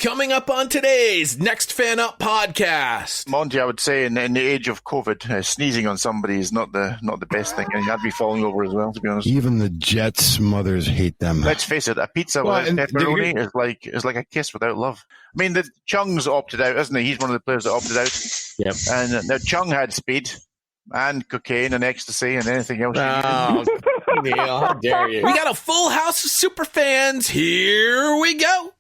Coming up on today's Next Fan Up podcast. Monty, I would say in the age of COVID, sneezing on somebody is not the best thing, and you'd be falling over as well, to be honest. Even the Jets mothers hate them. Let's face it, a pizza without pepperoni is like a kiss without love. I mean, the Chung's opted out, isn't he? He's one of the players that opted out. Yep. And now Chung had speed and cocaine and ecstasy and anything else. Oh, Neil, how dare you? We got a full house of super fans. Here we go.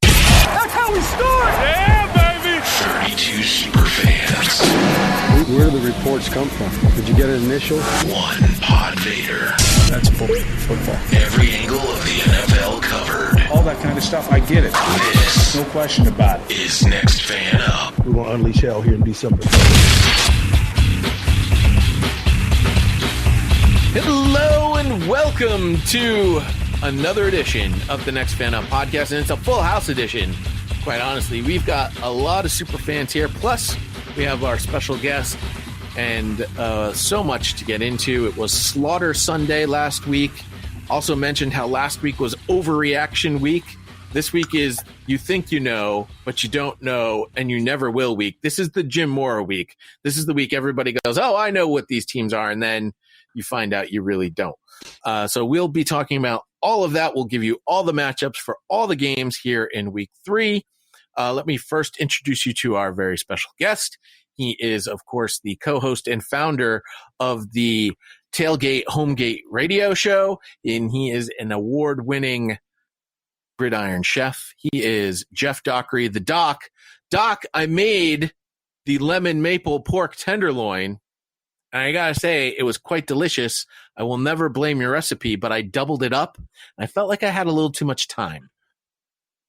That's how we start! Yeah, baby! 32 super fans. Where do the reports come from? Did you get an initial? One PodVader. That's football. Every angle of the NFL covered. All that kind of stuff, I get it. This, no question about it, is Next Fan Up. We're going to unleash hell here in December. Hello and welcome to another edition of the Next Fan Up podcast, and it's a full house edition. Quite honestly, we've got a lot of super fans here, plus we have our special guest, and so much to get into. It was Slaughter Sunday last week. Also mentioned how last week was overreaction week. This week is you think you know, but you don't know, and you never will week. This is the Jim Mora week. This is the week everybody goes, oh, I know what these teams are, and then you find out you really don't. So we'll be talking about all of that. We'll give you all the matchups for all the games here in week 3. Let me first introduce you to our very special guest. He is, of course, the co-host and founder of the Tailgate Homegate radio show, and he is an award-winning Gridiron chef. He is Jeff Dockeray, the Doc. Doc, I made the lemon maple pork tenderloin, and I gotta say, it was quite delicious. I will never blame your recipe, but I doubled it up. I felt like I had a little too much time.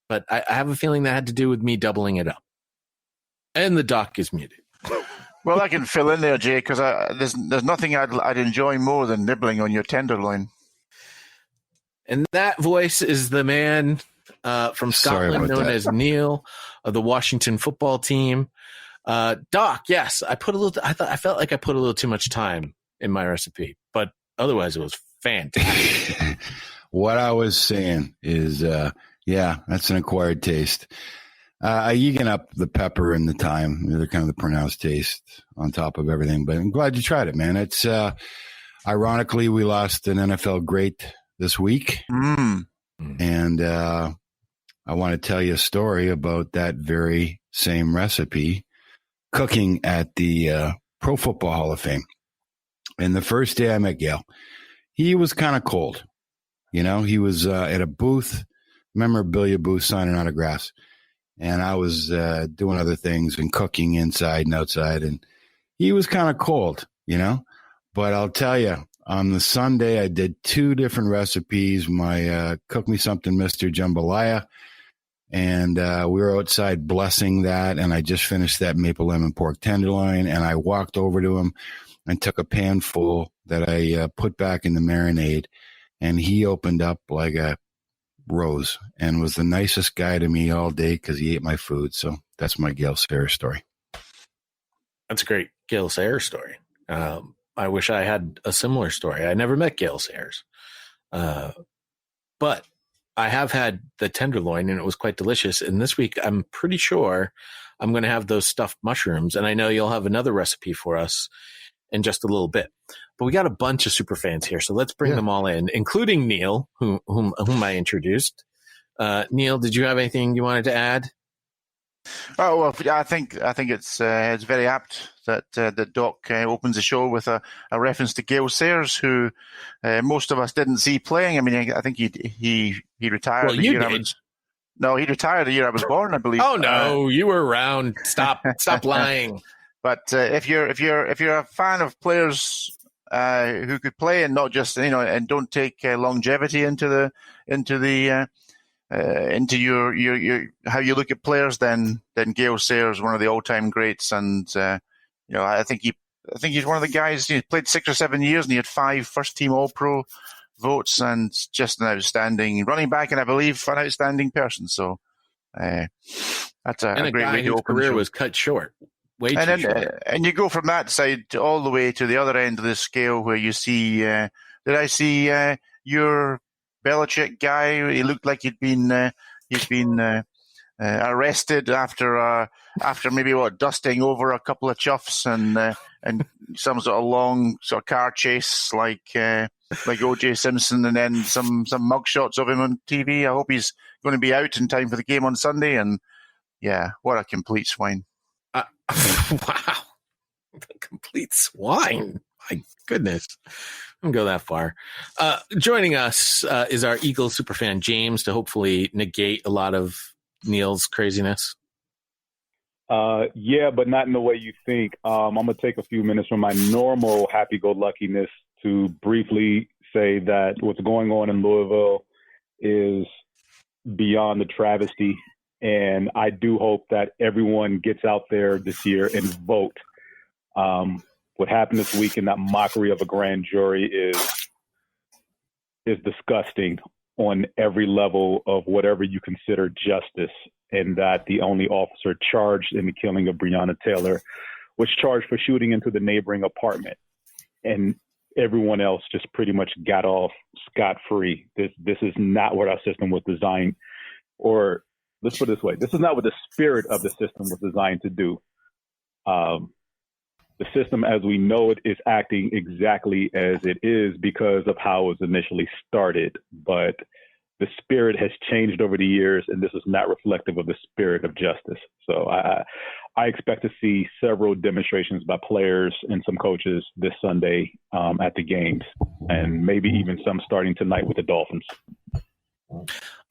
But I have a feeling that had to do with me doubling it up. And the Doc is muted. Well, I can fill in there, Jay, because there's nothing I'd enjoy more than nibbling on your tenderloin. And that voice is the man from Scotland known as Neil of the Washington football team. Doc, yes, I felt like I put a little too much time in my recipe, but otherwise it was fantastic. What I was saying is, yeah, that's an acquired taste. You can up the pepper and the thyme. They're kind of the pronounced taste on top of everything, but I'm glad you tried it, man. It's, ironically, we lost an NFL great this week. And, I want to tell you a story about that very same recipe cooking at the Pro Football Hall of Fame. And the first day I met Gail, he was kind of cold. You know, he was at a booth, memorabilia booth, signing autographs. And I was doing other things and cooking inside and outside. And he was kind of cold, you know. But I'll tell you, on the Sunday, I did 2 different recipes. My Cook Me Something Mr. Jambalaya. And we were outside blessing that, and I just finished that maple lemon pork tenderloin, and I walked over to him and took a pan full that I put back in the marinade, and he opened up like a rose and was the nicest guy to me all day because he ate my food. So that's my Gail Sayers story. That's a great Gail Sayers story. I wish I had a similar story. I never met Gail Sayers. But I have had the tenderloin, and it was quite delicious. And this week, I'm pretty sure I'm going to have those stuffed mushrooms. And I know you'll have another recipe for us in just a little bit. But we got a bunch of super fans here, so let's bring them all in, including Neil, whom I introduced. Neil, did you have anything you wanted to add? Oh well, I think it's very apt that that Doc opens the show with a reference to Gail Sayers, who most of us didn't see playing. I mean, I think he retired. Well, you did. He retired the year I was born, I believe. Oh no, you were around. Stop lying. But if you're a fan of players who could play and not just and don't take longevity into your how you look at players, then Gail Sayers is one of the all-time greats, and I think he's one of the guys. He played 6 or 7 years, and he had 5 first-team All-Pro votes, and just an outstanding running back, and I believe an outstanding person. So that's a great way to open the show. Career was cut short. And you go from that side all the way to the other end of the scale, where you see. Did I see your Belichick guy? He looked like he'd been arrested after maybe dusting over a couple of chuffs and some sort of long sort of car chase like O.J. Simpson, and then some mugshots of him on TV. I hope he's going to be out in time for the game on Sunday. And yeah, what a complete swine! Wow, complete swine. My goodness. I don't go that far. Joining us is our Eagles superfan, James, to hopefully negate a lot of Neil's craziness. Yeah, but not in the way you think. I'm going to take a few minutes from my normal happy-go-luckiness to briefly say that what's going on in Louisville is beyond the travesty. And I do hope that everyone gets out there this year and vote. What happened this week in that mockery of a grand jury is disgusting on every level of whatever you consider justice, and that the only officer charged in the killing of Breonna Taylor was charged for shooting into the neighboring apartment, and everyone else just pretty much got off scot-free. This is not what our system was designed, or let's put it this way, this is not what the spirit of the system was designed to do. The system as we know it is acting exactly as it is because of how it was initially started. But the spirit has changed over the years, and this is not reflective of the spirit of justice. So I expect to see several demonstrations by players and some coaches this Sunday at the games, and maybe even some starting tonight with the Dolphins.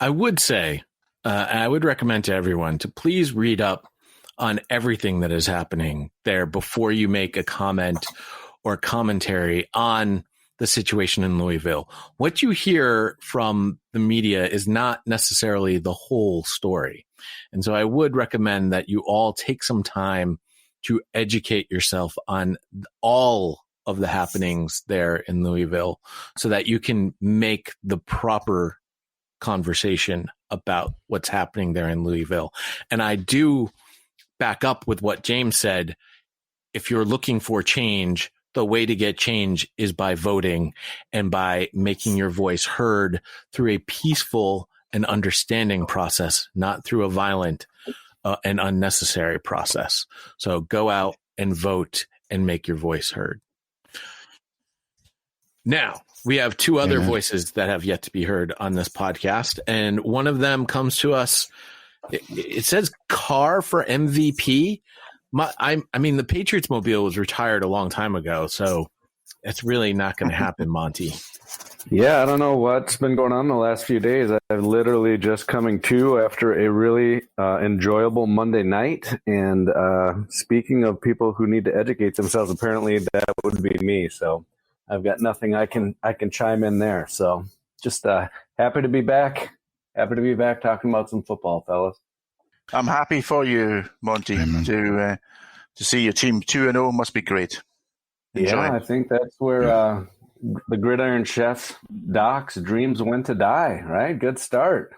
I would say, and I would recommend to everyone to please read up on everything that is happening there before you make a comment or commentary on the situation in Louisville. What you hear from the media is not necessarily the whole story. And so I would recommend that you all take some time to educate yourself on all of the happenings there in Louisville so that you can make the proper conversation about what's happening there in Louisville. And I do back up with what James said. If you're looking for change, the way to get change is by voting and by making your voice heard through a peaceful and understanding process, not through a violent and unnecessary process. So go out and vote and make your voice heard. Now, we have two other voices that have yet to be heard on this podcast, and one of them comes to us. It says Carr for MVP. I mean, the Patriots mobile was retired a long time ago, so it's really not going to happen, Monty. Yeah, I don't know what's been going on the last few days. I've literally just coming to after a really enjoyable Monday night. And speaking of people who need to educate themselves, apparently that would be me. So I've got nothing I can chime in there. So just happy to be back. Happy to be back talking about some football, fellas. I'm happy for you, Monty, to see your team 2-0. Must be great. Enjoy. Yeah, I think that's where the Gridiron chef Doc's dreams went to die, right? Good start.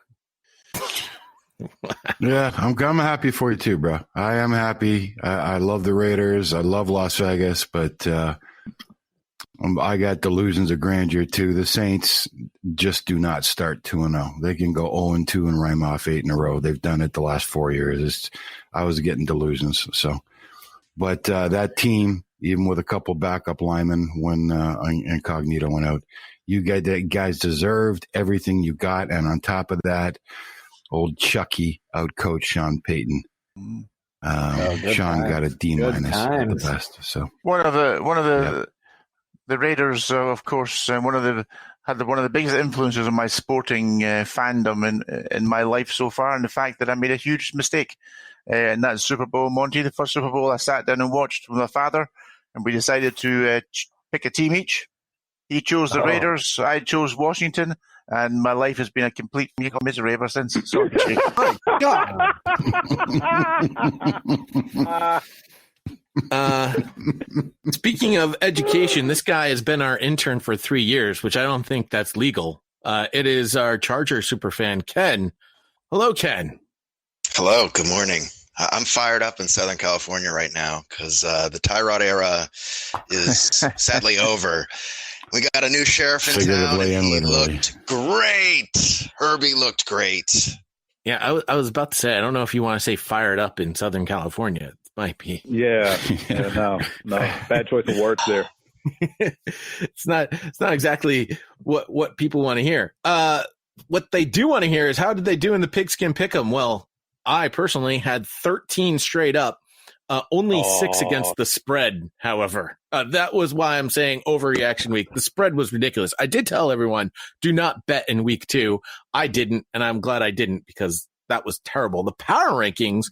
Yeah, I'm happy for you too, bro. I am happy. I love the Raiders. I love Las Vegas, but I got delusions of grandeur too. The Saints just do not start 2-0. They can go 0-2 and rhyme off 8 in a row. They've done it the last 4 years. I was getting delusions. So, but that team, even with a couple backup linemen when Incognito went out, you guys deserved everything you got, and on top of that, old Chucky outcoached Sean Payton. Sean got a D- at the best. So one of the Raiders, of course, one of the biggest influences on my sporting fandom in my life so far, and the fact that I made a huge mistake in that Super Bowl, Monty, the first Super Bowl I sat down and watched with my father, and we decided to pick a team each. He chose the Raiders, I chose Washington, and my life has been a complete misery ever since. So, my God. Speaking of education, this guy has been our intern for 3 years, which I don't think that's legal. It is our Charger superfan, Ken. Hello, Ken. Hello, good morning. I'm fired up in Southern California right now because the Tyrod era is sadly over. We got a new sheriff in town, and he looked great. Herbie looked great. Yeah, I was about to say, I don't know if you want to say fired up in Southern California. It might be. Yeah, no, bad choice of words there. It's not exactly what people want to hear. What they do want to hear is, how did they do in the Pigskin Pick'em? Well, I personally had 13 straight up, only 6 against the spread. However, that was why I'm saying overreaction week. The spread was ridiculous. I did tell everyone, do not bet in week 2. I didn't, and I'm glad I didn't, because that was terrible. The power rankings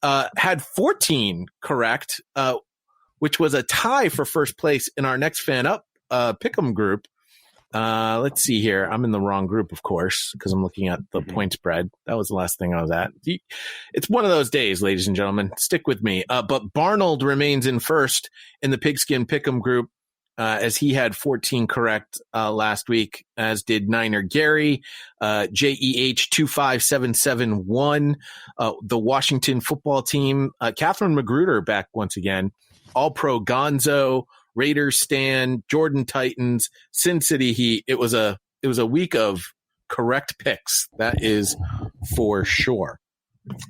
had 14 correct, which was a tie for first place in our Next Fan Up Pick'em group. Let's see here. I'm in the wrong group, of course, because I'm looking at the point spread. That was the last thing I was at. It's one of those days, ladies and gentlemen. Stick with me. But Barnold remains in first in the Pigskin Pick'em group, as he had 14 correct last week, as did Niner Gary, JEH25771, the Washington football team, Catherine Magruder back once again, All-Pro Gonzo, Raiders Stan, Jordan Titans, Sin City Heat. It was a week of correct picks. That is for sure.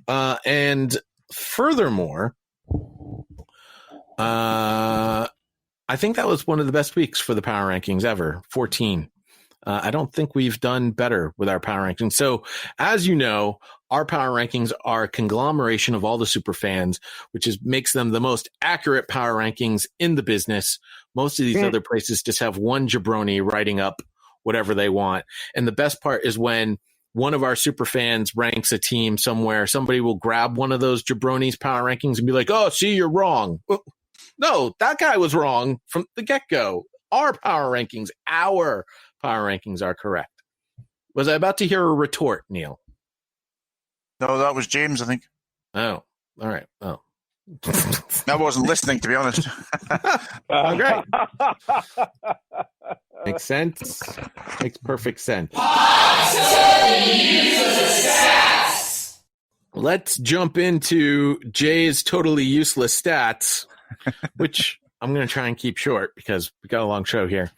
And furthermore, I think that was one of the best weeks for the power rankings ever. 14. I don't think we've done better with our power rankings. So, as you know, our power rankings are a conglomeration of all the super fans, which makes them the most accurate power rankings in the business. Most of these other places just have one jabroni writing up whatever they want. And the best part is when one of our super fans ranks a team somewhere, somebody will grab one of those jabronis power rankings and be like, oh, see, you're wrong. Well, no, that guy was wrong from the get-go. Our power rankings are correct. Was I about to hear a retort, Neil? No, that was James, I think. Oh, all right. Oh. I wasn't listening, to be honest. Oh, great. Makes sense. Makes perfect sense. Let's jump into Jay's totally useless stats, which I'm going to try and keep short because we got a long show here.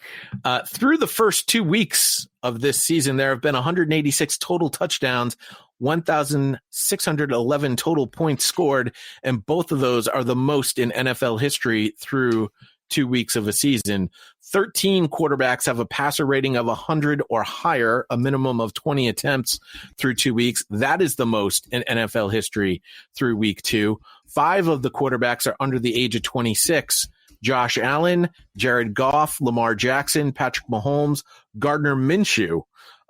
Through the first 2 weeks of this season, there have been 186 total touchdowns, 1,611 total points scored, and both of those are the most in NFL history through 2 weeks of a season. 13 quarterbacks have a passer rating of 100 or higher, a minimum of 20 attempts through 2 weeks. That is the most in NFL history through week 2. 5 of the quarterbacks are under the age of 26. Josh Allen, Jared Goff, Lamar Jackson, Patrick Mahomes, Gardner Minshew.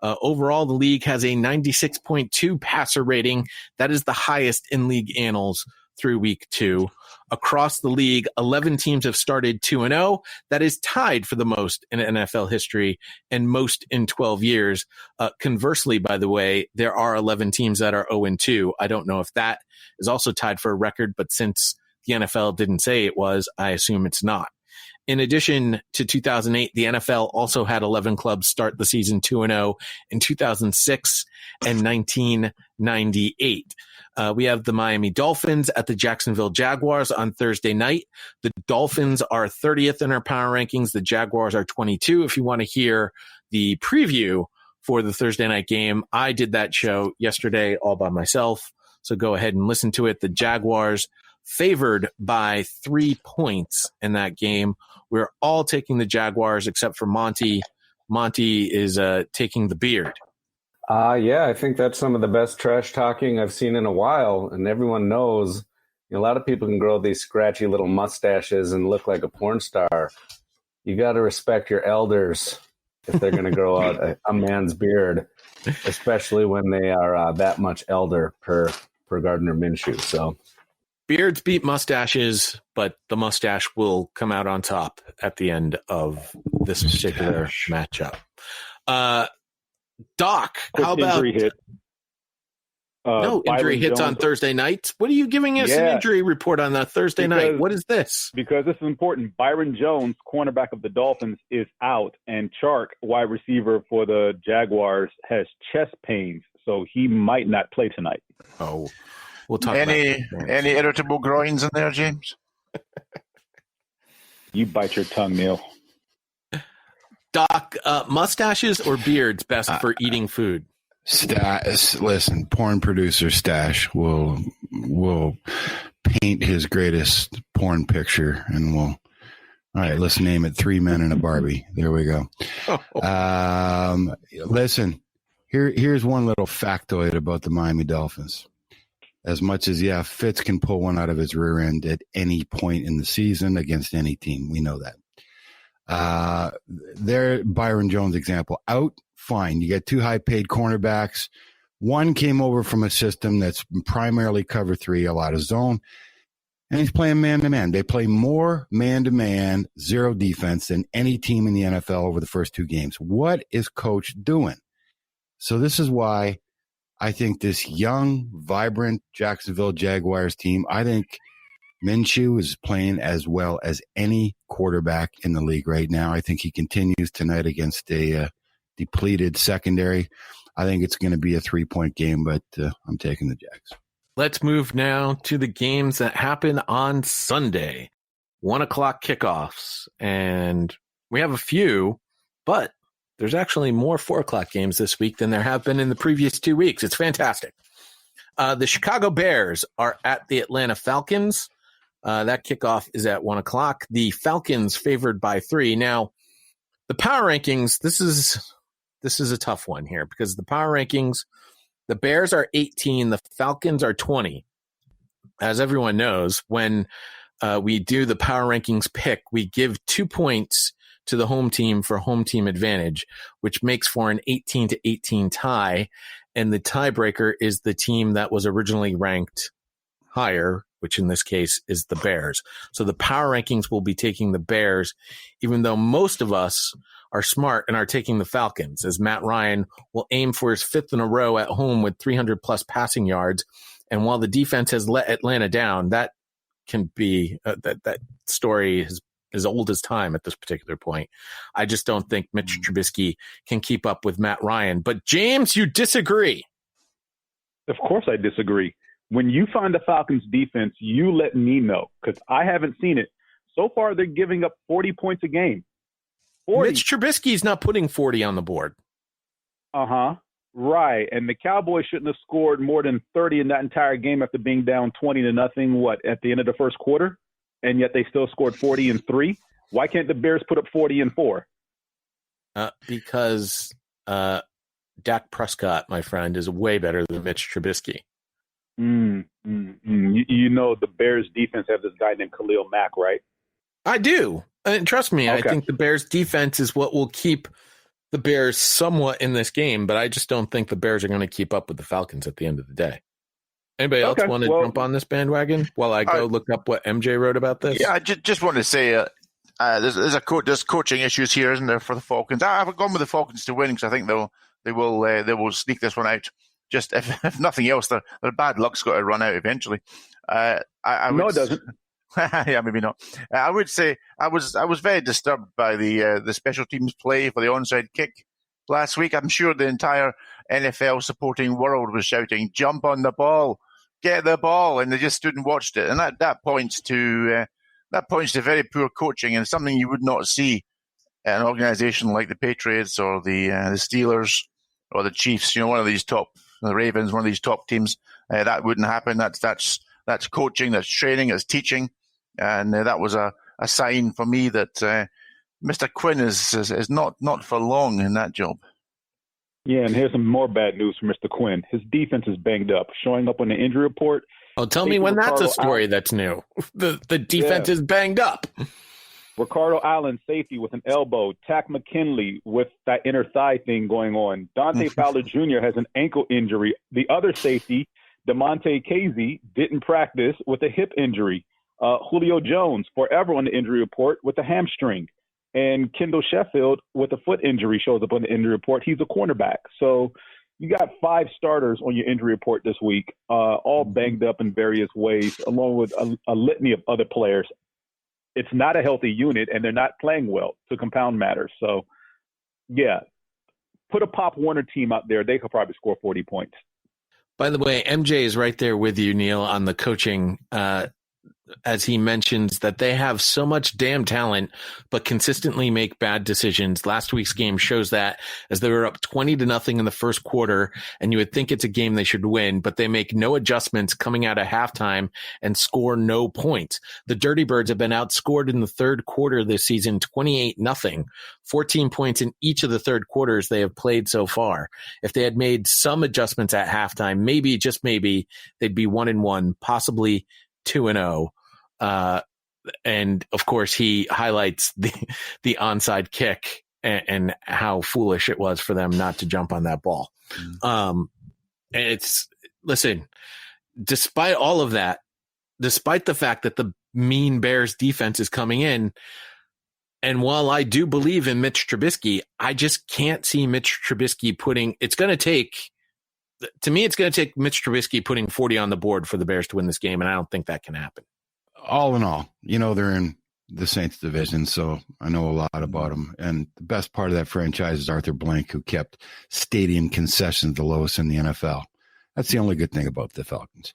Overall, the league has a 96.2 passer rating. That is the highest in league annals through week 2. Across the league, 11 teams have started 2-0. That is tied for the most in NFL history and most in 12 years. Conversely, by the way, there are 11 teams that are 0-2. I don't know if that is also tied for a record, but since the NFL didn't say it was, I assume it's not. In addition to 2008, the NFL also had 11 clubs start the season 2-0 in 2006 and 1998. We have the Miami Dolphins at the Jacksonville Jaguars on Thursday night. The Dolphins are 30th in our power rankings. The Jaguars are 22. If you want to hear the preview for the Thursday night game, I did that show yesterday all by myself. So go ahead and listen to it. The Jaguars favored by 3 points in that game. We're all taking the Jaguars except for Monty. Monty is taking the beard. Yeah, I think that's some of the best trash talking I've seen in a while. And everyone knows, a lot of people can grow these scratchy little mustaches and look like a porn star. You got to respect your elders if they're going to grow out a man's beard, especially when they are that much elder per Gardner Minshew. So beards beat mustaches, but the mustache will come out on top at the end of this particular matchup. Doc, how about injury hit? No injury hits on Thursday nights. What are you giving us an injury report on that Thursday night? What is this? Because this is important. Byron Jones, cornerback of the Dolphins, is out, and Chark, wide receiver for the Jaguars, has chest pains, so he might not play tonight. Oh, we'll talk any irritable groins in there, James? You bite your tongue, Neil. Doc, mustaches or beards best for eating food? Listen, porn producer Stash will paint his greatest porn picture, and we'll. All right, let's name it 3 Men and a Barbie. There we go. Listen, here's one little factoid about the Miami Dolphins. As much as, Fitz can pull one out of his rear end at any point in the season against any team. We know that. Their Byron Jones example, out, fine. You get 2 high-paid cornerbacks. One came over from a system that's primarily cover 3, a lot of zone. And he's playing man-to-man. They play more man-to-man, 0 defense than any team in the NFL over the first 2 games. What is Coach doing? So this is why I think this young, vibrant Jacksonville Jaguars team, I think Minshew is playing as well as any quarterback in the league right now. I think he continues tonight against a depleted secondary. I think it's going to be a 3-point game, but I'm taking the Jags. Let's move now to the games that happen on Sunday. 1:00 kickoffs. And we have a few, but there's actually more 4:00 games this week than there have been in the previous 2 weeks. It's fantastic. The Chicago Bears are at the Atlanta Falcons. That kickoff is at 1:00. The Falcons favored by 3. Now, the power rankings, this is a tough one here because the power rankings, the Bears are 18, the Falcons are 20. As everyone knows, when we do the power rankings pick, we give 2 points to the home team for home team advantage, which makes for an 18-18 tie. And the tiebreaker is the team that was originally ranked higher, which in this case is the Bears. So the power rankings will be taking the Bears, even though most of us are smart and are taking the Falcons, as Matt Ryan will aim for his 5th in a row at home with 300-plus passing yards. And while the defense has let Atlanta down, that can be that story is as old as time at this particular point. I just don't think Mitch Trubisky can keep up with Matt Ryan. But, James, you disagree. Of course I disagree. When you find the Falcons defense, you let me know, because I haven't seen it. So far, they're giving up 40 points a game. 40. Mitch Trubisky's not putting 40 on the board. Uh-huh. Right. And the Cowboys shouldn't have scored more than 30 in that entire game after being down 20-0, at the end of the first quarter? And yet they still scored 40 and 3. Why can't the Bears put up 40 and 4? Because Dak Prescott, my friend, is way better than Mitch Trubisky. You know the Bears defense have this guy named Khalil Mack, right? I do. And trust me, okay. I think the Bears defense is what will keep the Bears somewhat in this game, but I just don't think the Bears are going to keep up with the Falcons at the end of the day. Anybody else want to jump on this bandwagon while I go look up what MJ wrote about this? Yeah, I just want to say there's coaching issues here, isn't there, for the Falcons? I've gone with the Falcons to win because I think they will sneak this one out. Just if nothing else, their bad luck's got to run out eventually. No, it doesn't. Yeah, maybe not. I would say I was very disturbed by the special teams play for the onside kick last week. I'm sure the entire NFL supporting world was shouting, "Jump on the ball, get the ball," and they just stood and watched it. And that points to very poor coaching and something you would not see at an organization like the Patriots or the Steelers or the Chiefs. One of these top, the Ravens, one of these top teams. That wouldn't happen. That's coaching, that's training, that's teaching. And that was a sign for me that Mr. Quinn is not for long in that job. Yeah, and here's some more bad news for Mr. Quinn. His defense is banged up, showing up on the injury report. Oh, tell me when that's a story that's new. The defense is banged up. Ricardo Allen, safety with an elbow. Tack McKinley with that inner thigh thing going on. Dante Fowler Jr. has an ankle injury. The other safety, DeMonte Casey, didn't practice with a hip injury. Julio Jones, forever on the injury report with a hamstring. And Kendall Sheffield with a foot injury shows up on the injury report. He's a cornerback. So you got 5 starters on your injury report this week, all banged up in various ways, along with a litany of other players. It's not a healthy unit, and they're not playing well to compound matters. So, yeah, put a Pop Warner team out there. They could probably score 40 points. By the way, MJ is right there with you, Neil, on the coaching as he mentions that they have so much damn talent, but consistently make bad decisions. Last week's game shows that, as they were up 20-0 in the first quarter, and you would think it's a game they should win, but they make no adjustments coming out of halftime and score no points. The Dirty Birds have been outscored in the third quarter this season, 28-0, 14 points in each of the third quarters they have played so far. If they had made some adjustments at halftime, maybe, just maybe, they'd be 1-1, possibly 2-0. And of course, he highlights the onside kick and how foolish it was for them not to jump on that ball. Listen, despite all of that, despite the fact that the mean Bears defense is coming in, and while I do believe in Mitch Trubisky, I just can't see Mitch Trubisky it's going to take Mitch Trubisky putting 40 on the board for the Bears to win this game, and I don't think that can happen. All in all, they're in the Saints division, so I know a lot about them. And the best part of that franchise is Arthur Blank, who kept stadium concessions the lowest in the NFL. That's the only good thing about the Falcons.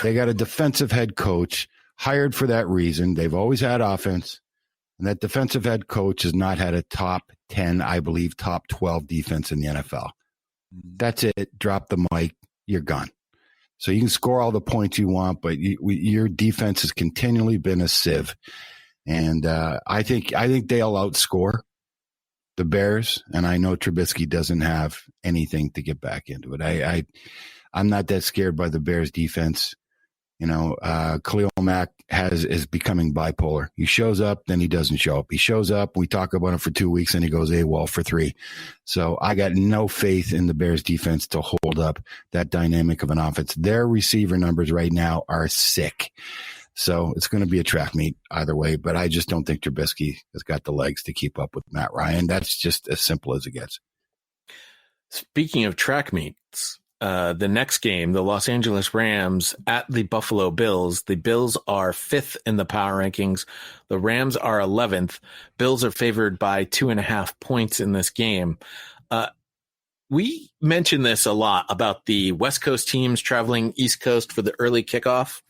They got a defensive head coach hired for that reason. They've always had offense, and that defensive head coach has not had a top 10, I believe, top 12 defense in the NFL. That's it. Drop the mic. You're gone. So you can score all the points you want, but your defense has continually been a sieve. And I think they'll outscore the Bears, and I know Trubisky doesn't have anything to get back into it. I'm not that scared by the Bears defense. Khalil Mack is becoming bipolar. He shows up, then he doesn't show up. He shows up, we talk about him for 2 weeks, and he goes AWOL for 3. So I got no faith in the Bears defense to hold up that dynamic of an offense. Their receiver numbers right now are sick. So it's going to be a track meet either way, but I just don't think Trubisky has got the legs to keep up with Matt Ryan. That's just as simple as it gets. Speaking of track meets, the next game, the Los Angeles Rams at the Buffalo Bills. The Bills are 5th in the power rankings. The Rams are 11th. Bills are favored by 2.5 points in this game. We mentioned this a lot about the West Coast teams traveling East Coast for the early kickoff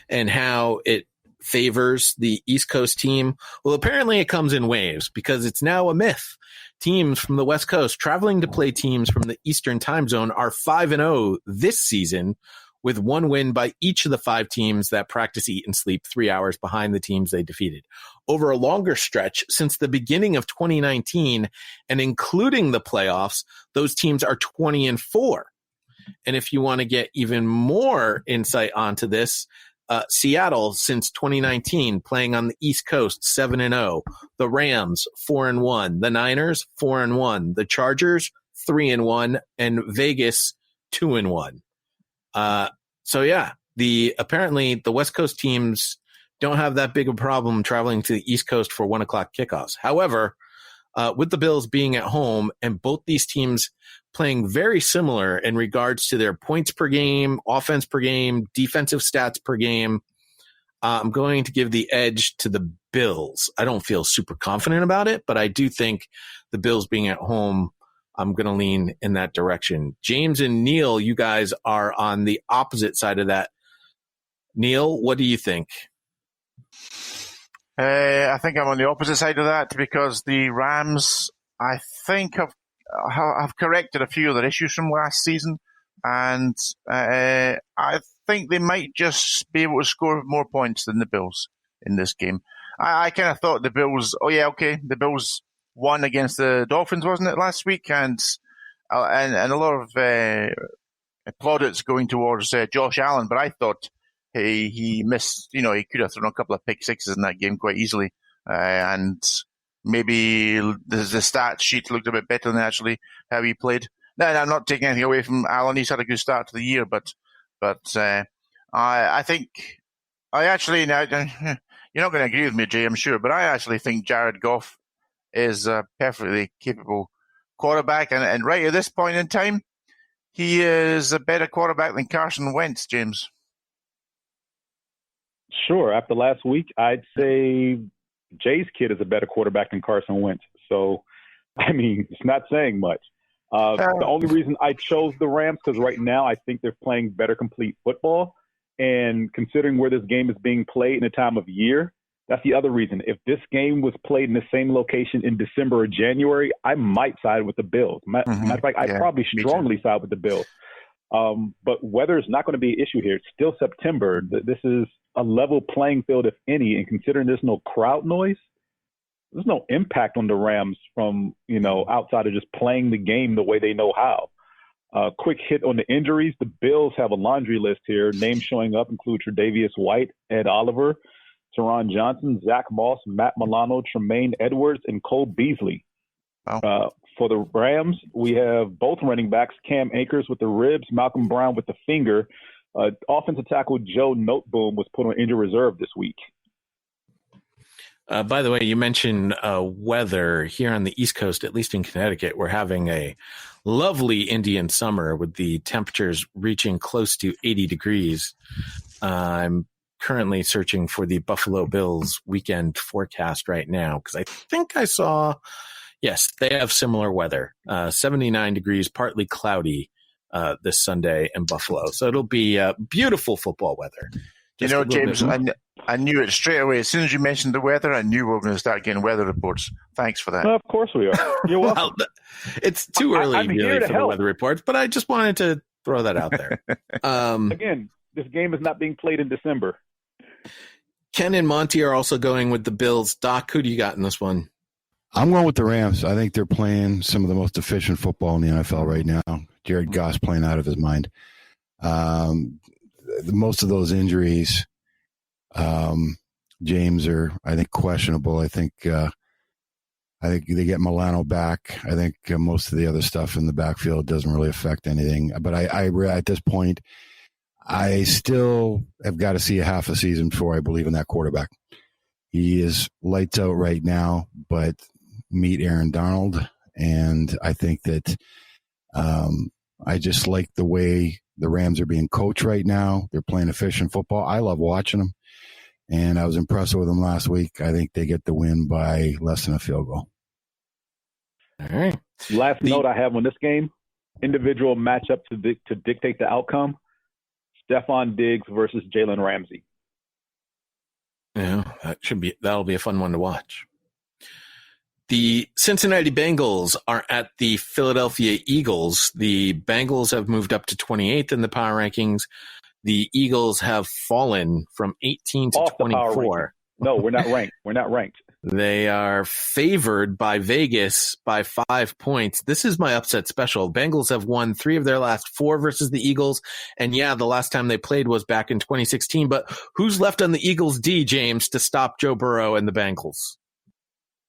and how it favors the East Coast team. Well, apparently it comes in waves because it's now a myth. Teams from the West Coast traveling to play teams from the Eastern time zone are 5-0 this season, with 1 win by each of the 5 teams that practice, eat, and sleep 3 hours behind the teams they defeated. Over a longer stretch, since the beginning of 2019, and including the playoffs, those teams are 20-4. And if you want to get even more insight onto this, Seattle, since 2019, playing on the East Coast, 7-0. The Rams, 4-1. The Niners, 4-1. The Chargers, 3-1. And Vegas, 2-1. So yeah, apparently the West Coast teams don't have that big of a problem traveling to the East Coast for 1 o'clock kickoffs. However, with the Bills being at home and both these teams playing very similar in regards to their points per game, offense per game, defensive stats per game, I'm going to give the edge to the Bills. I don't feel super confident about it, but I do think the Bills being at home, I'm going to lean in that direction. James and Neil, you guys are on the opposite side of that. Neil, what do you think? I think I'm on the opposite side of that because the Rams, I think, have corrected a few of their issues from last season, and I think they might just be able to score more points than the Bills in this game. I kind of thought the Bills, the Bills won against the Dolphins, wasn't it, last week? And a lot of plaudits going towards Josh Allen, but I thought he missed, he could have thrown a couple of pick sixes in that game quite easily. And maybe the stat sheet looked a bit better than actually how he played. No, I'm not taking anything away from Allen. He's had a good start to the year, but I think now you're not going to agree with me, Jay, I'm sure, but I actually think Jared Goff is a perfectly capable quarterback, and right at this point in time, he is a better quarterback than Carson Wentz, James. Sure. After last week, I'd say Jay's kid is a better quarterback than Carson Wentz. So, I mean, it's not saying much. The only reason I chose the Rams because right now I think they're playing better complete football. And considering where this game is being played in the time of year, that's the other reason. If this game was played in the same location in December or January, I might side with the Bills. Matter of fact, I'd probably strongly side with the Bills. But weather is not going to be an issue here. It's still September. This is a level playing field, if any, and considering there's no crowd noise, there's no impact on the Rams from, outside of just playing the game the way they know how. Quick hit on the injuries. The Bills have a laundry list here. Names showing up include Tre'Davious White, Ed Oliver, Teron Johnson, Zach Moss, Matt Milano, Tremaine Edwards, and Cole Beasley. Wow. For the Rams, we have both running backs, Cam Akers with the ribs, Malcolm Brown with the finger. Offensive tackle Joe Noteboom was put on injured reserve this week. By the way, you mentioned weather here on the East Coast, at least in Connecticut. We're having a lovely Indian summer with the temperatures reaching close to 80 degrees. I'm currently searching for the Buffalo Bills weekend forecast right now because I think I saw, yes, they have similar weather, 79 degrees, partly cloudy this Sunday in Buffalo. So it'll be beautiful football weather. James, I knew it straight away. As soon as you mentioned the weather, I knew we were going to start getting weather reports. Thanks for that. Of course we are. You're welcome. Well, it's too early I'm here really to for help. the weather reports, but I just wanted to throw that out there. Again, this game is not being played in December. Ken and Monty are also going with the Bills. Doc, who do you got in this one? I'm going with the Rams. I think they're playing some of the most efficient football in the NFL right now. Jared Goff's playing out of his mind. Most of those injuries, James, are, I think, questionable. I think they get Milano back. I think most of the other stuff in the backfield doesn't really affect anything. But I at this point, I still have got to see a half a season before I believe in that quarterback. He is lights out right now, but meet Aaron Donald. And I think that I just like the way the Rams are being coached right now. They're playing efficient football. I love watching them. And I was impressed with them last week. I think they get the win by less than a field goal. All right. Last note I have on this game, individual matchup to dictate the outcome, Stephon Diggs versus Jalen Ramsey. Yeah, that'll be a fun one to watch. The Cincinnati Bengals are at the Philadelphia Eagles. The Bengals have moved up to 28th in the power rankings. The Eagles have fallen from 18 to 24. No, we're not ranked. We're not ranked. They are favored by Vegas by 5 points. This is my upset special. Bengals have won 3 of their last 4 versus the Eagles. And yeah, the last time they played was back in 2016. But who's left on the Eagles D, James, to stop Joe Burrow and the Bengals?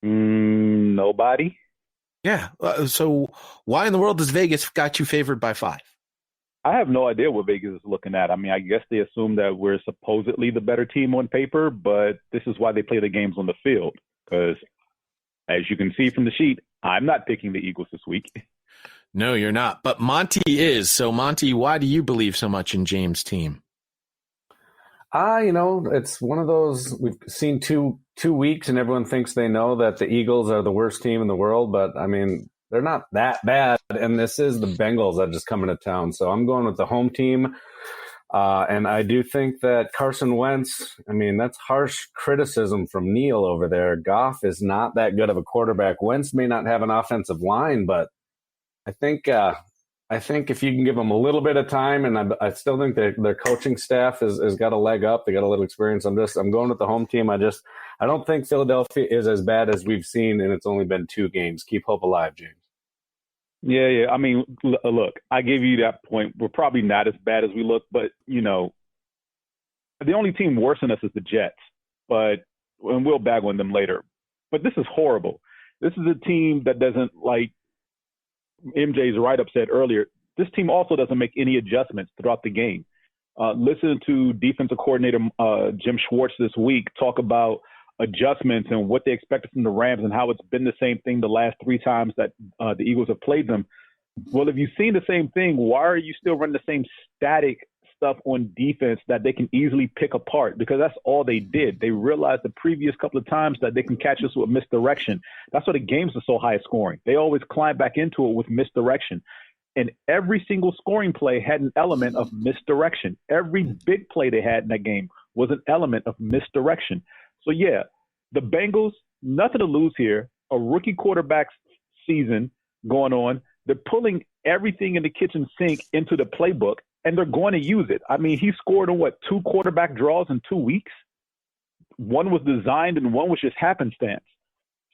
Nobody. Yeah. So why in the world does Vegas got you favored by 5? I have no idea what Vegas is looking at. I mean, I guess they assume that we're supposedly the better team on paper, but this is why they play the games on the field. Because as you can see from the sheet, I'm not picking the Eagles this week. No, you're not. But Monty is. So, Monty, why do you believe so much in James' team? It's one of those, we've seen two weeks and everyone thinks they know that the Eagles are the worst team in the world. But, I mean, they're not that bad, and this is the Bengals that just coming to town. So I'm going with the home team, and I do think that Carson Wentz, I mean, that's harsh criticism from Neil over there. Goff is not that good of a quarterback. Wentz may not have an offensive line, but I think if you can give them a little bit of time, and I still think their coaching staff has got a leg up. They got a little experience on this. I'm going with the home team. I don't think Philadelphia is as bad as we've seen, and it's only been 2 games. Keep hope alive, James. Yeah. I mean, look, I gave you that point. We're probably not as bad as we look, but, the only team worse than us is the Jets. And we'll bag on them later. But this is horrible. This is a team that doesn't, like MJ's write-up said earlier, this team also doesn't make any adjustments throughout the game. Listen to defensive coordinator Jim Schwartz this week talk about adjustments and what they expected from the Rams and how it's been the same thing the last 3 times that the Eagles have played them. Well, if you've seen the same thing, why are you still running the same static stuff on defense that they can easily pick apart? Because that's all they did. They realized the previous couple of times that they can catch us with misdirection. That's why the games are so high scoring. They always climb back into it with misdirection. and every single scoring play had an element of misdirection. Every big play they had in that game was an element of misdirection. So, yeah, the Bengals, nothing to lose here. A rookie quarterback's season going on. They're pulling everything in the kitchen sink into the playbook, and they're going to use it. I mean, he scored on, 2 quarterback draws in 2 weeks? One was designed and one was just happenstance.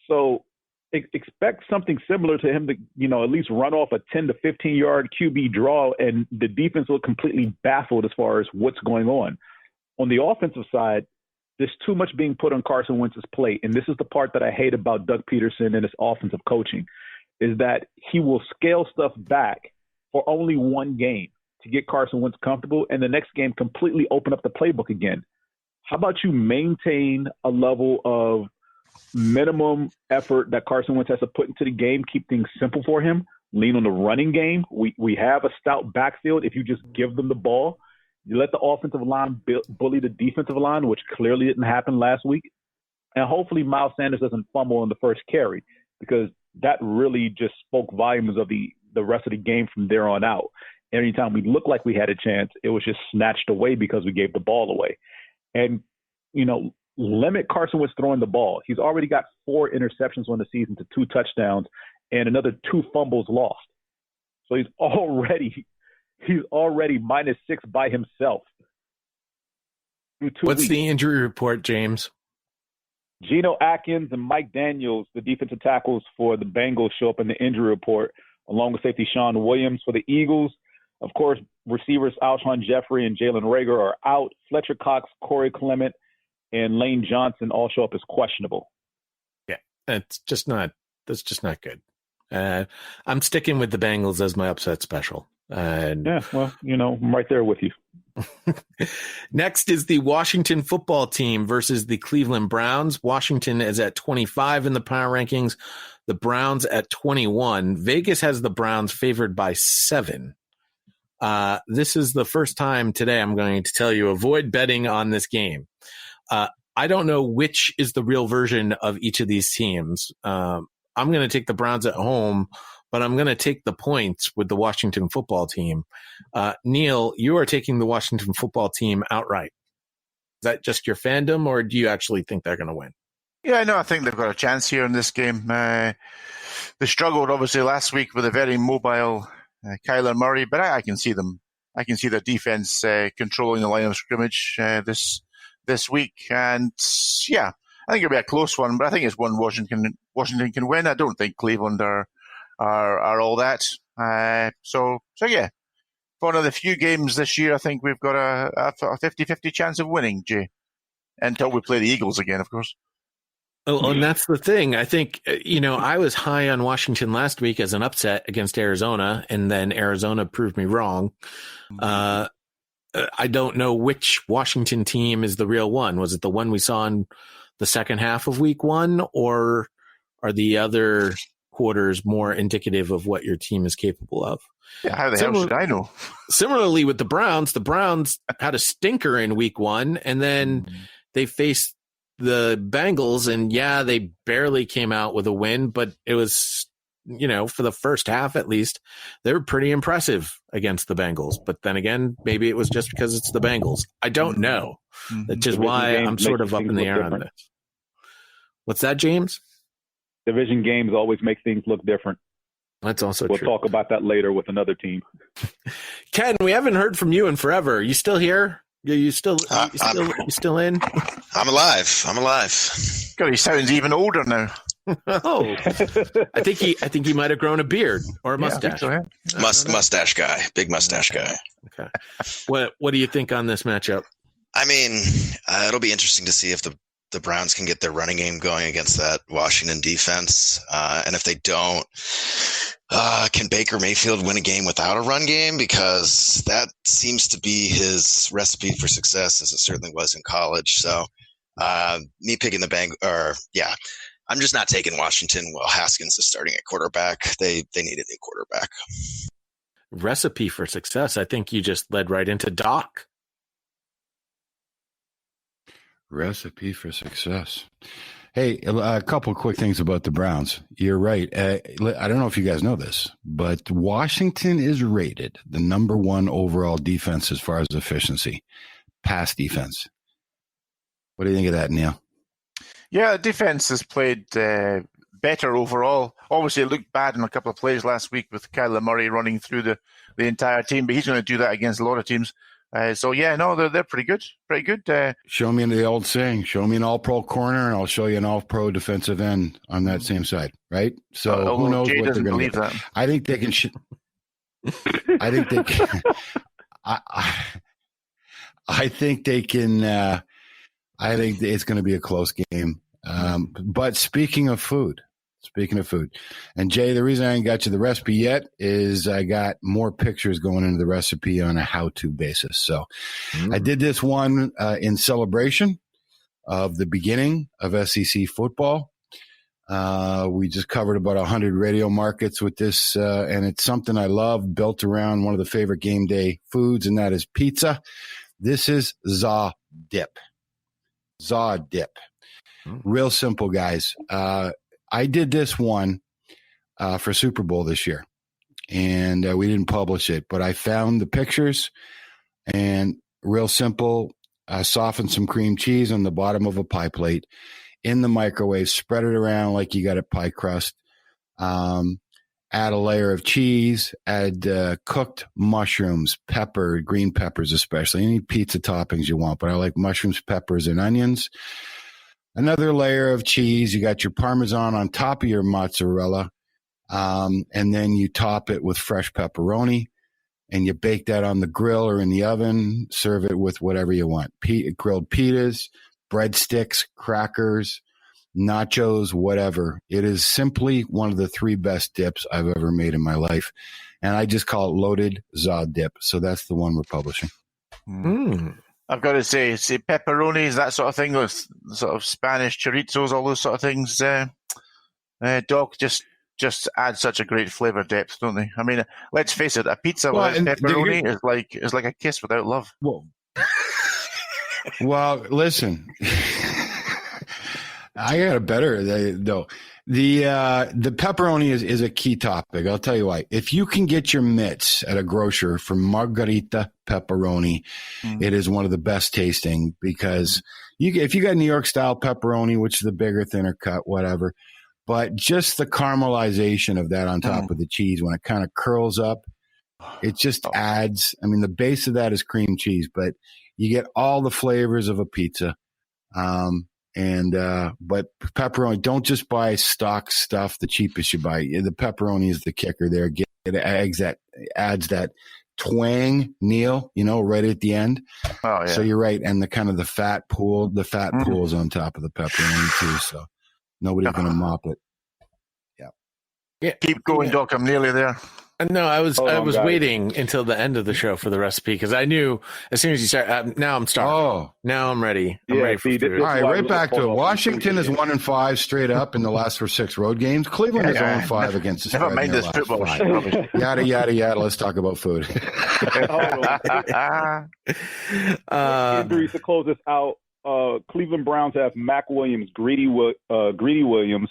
So expect something similar to him to, at least run off a 10 to 15-yard QB draw, and the defense will completely baffled as far as what's going on. On the offensive side, there's too much being put on Carson Wentz's plate, and this is the part that I hate about Doug Peterson and his offensive coaching, is that he will scale stuff back for only one game to get Carson Wentz comfortable, and the next game completely open up the playbook again. How about you maintain a level of minimum effort that Carson Wentz has to put into the game, keep things simple for him, lean on the running game. We have a stout backfield if you just give them the ball. You let the offensive line bully the defensive line, which clearly didn't happen last week. And hopefully Miles Sanders doesn't fumble on the first carry, because that really just spoke volumes of the rest of the game from there on out. Anytime we looked like we had a chance, it was just snatched away because we gave the ball away. And, limit Carson Wentz throwing the ball. He's already got 4 interceptions on the season to 2 touchdowns and another 2 fumbles lost. So he's already -6 by himself. What's the injury report, James? Geno Atkins and Mike Daniels, the defensive tackles for the Bengals, show up in the injury report, along with safety Sean Williams. For the Eagles, of course, receivers Alshon Jeffrey and Jalen Reagor are out. Fletcher Cox, Corey Clement, and Lane Johnson all show up as questionable. Yeah, that's just not good. I'm sticking with the Bengals as my upset special. Yeah, well, I'm right there with you. Next is the Washington football team versus the Cleveland Browns. Washington is at 25 in the power rankings. The Browns at 21. Vegas has the Browns favored by 7. This is the first time today I'm going to tell you, avoid betting on this game. I don't know which is the real version of each of these teams. I'm going to take the Browns at home, but I'm going to take the points with the Washington football team. Neil, you are taking the Washington football team outright. Is that just your fandom, or do you actually think they're going to win? Yeah, no, I think they've got a chance here in this game. They struggled, obviously, last week with a very mobile Kyler Murray, but I can see them. I can see their defense controlling the line of scrimmage this week. And, yeah, I think it'll be a close one, but I think it's one Washington can win. I don't think Cleveland are all that. So yeah, for one of the few games this year, I think we've got a 50-50 chance of winning, Jay, until we play the Eagles again, of course. Oh, and that's the thing. I think, I was high on Washington last week as an upset against Arizona, and then Arizona proved me wrong. I don't know which Washington team is the real one. Was it the one we saw in the second half of week 1, or are the other quarters more indicative of what your team is capable of? Yeah, how the hell should I know? Similarly with the Browns had a stinker in week 1, and then they faced the Bengals, and they barely came out with a win, but it was, for the first half at least, they were pretty impressive against the Bengals. But then again, maybe it was just because it's the Bengals. I don't know. Which is why I'm sort of up in the air on this. What's that, James? Division games always make things look different. That's also true. We'll talk about that later with another team. Ken, we haven't heard from you in forever. You still here? You still in? I'm alive. God, he sounds even older now. Oh, I think he might have grown a beard or a mustache. Yeah, so, yeah. Mustache guy, big mustache guy. Okay. What do you think on this matchup? I mean, it'll be interesting to see if the Browns can get their running game going against that Washington defense, and if they don't, can Baker Mayfield win a game without a run game? Because that seems to be his recipe for success, as it certainly was in college. So, me picking I'm just not taking Washington while Haskins is starting at quarterback. They need a new quarterback. Recipe for success. I think you just led right into Doc. Recipe for success. Hey, a couple of quick things about the Browns. You're right. I don't know if you guys know this, but Washington is rated the number one overall defense as far as efficiency, pass defense. What do you think of that, Neil? Yeah, defense has played better overall. Obviously, it looked bad in a couple of plays last week with Kyler Murray running through the entire team, but he's going to do that against a lot of teams. So yeah, no, they're pretty good, pretty good. Show me the old saying: "Show me an All-Pro corner, and I'll show you an All-Pro defensive end on that same side." Right? So who knows Jay what they're doesn't going to believe get? that. I think they can. I think they can. I think they can. I think it's going to be a close game. But speaking of food, and Jay, the reason I ain't got you the recipe yet is I got more pictures going into the recipe on a how-to basis. So I did this one in celebration of the beginning of SEC football. We just covered about 100 radio markets with this, and it's something I love, built around one of the favorite game day foods, and that is pizza. This is za dip. За dip. Real simple, guys. I did this one for Super Bowl this year, and we didn't publish it, but I found the pictures, and real simple. Soften some cream cheese on the bottom of a pie plate in the microwave, spread it around like you got a pie crust. Add a layer of cheese, add cooked mushrooms, pepper, green peppers especially. Any pizza toppings you want, but I like mushrooms, peppers, and onions. Another layer of cheese. You got your Parmesan on top of your mozzarella. And then you top it with fresh pepperoni, and you bake that on the grill or in the oven. Serve it with whatever you want. Grilled pitas, breadsticks, crackers, nachos, whatever. It is simply one of the 3 best dips I've ever made in my life. And I just call it loaded za dip. So that's the one we're publishing. I've got to say pepperonis, that sort of thing, with sort of Spanish chorizos, all those sort of things. Doc, just add such a great flavor depth, don't they? I mean, let's face it, a pizza with pepperoni is like a kiss without love. Well, listen. I got a better though. The pepperoni is a key topic. I'll tell you why. If you can get your mitts at a grocer for margarita pepperoni, it is one of the best tasting, because if you got New York style pepperoni, which is the bigger, thinner cut, whatever, but just the caramelization of that on top of the cheese when it kind of curls up, it just adds. I mean, the base of that is cream cheese, but you get all the flavors of a pizza. But pepperoni, don't just buy stock stuff, the cheapest you buy. The pepperoni is the kicker there. Get eggs that adds that twang, Neil, right at the end. Oh, yeah. So you're right. And the fat pools on top of the pepperoni too. So nobody's going to mop it. Yeah. Keep going, Doc. I'm nearly there. No, I was waiting until the end of the show for the recipe, because I knew as soon as you start. Now I'm starving. Oh, now I'm ready. I'm ready for food. All right, right back to it. Washington is 1-5 straight up in the last 6 road games. Cleveland is 0-5 against the spread. Never mind this football. Yada yada yada. Let's talk about food. Injuries to close this out. Cleveland Browns have Mac Williams, Greedy Williams,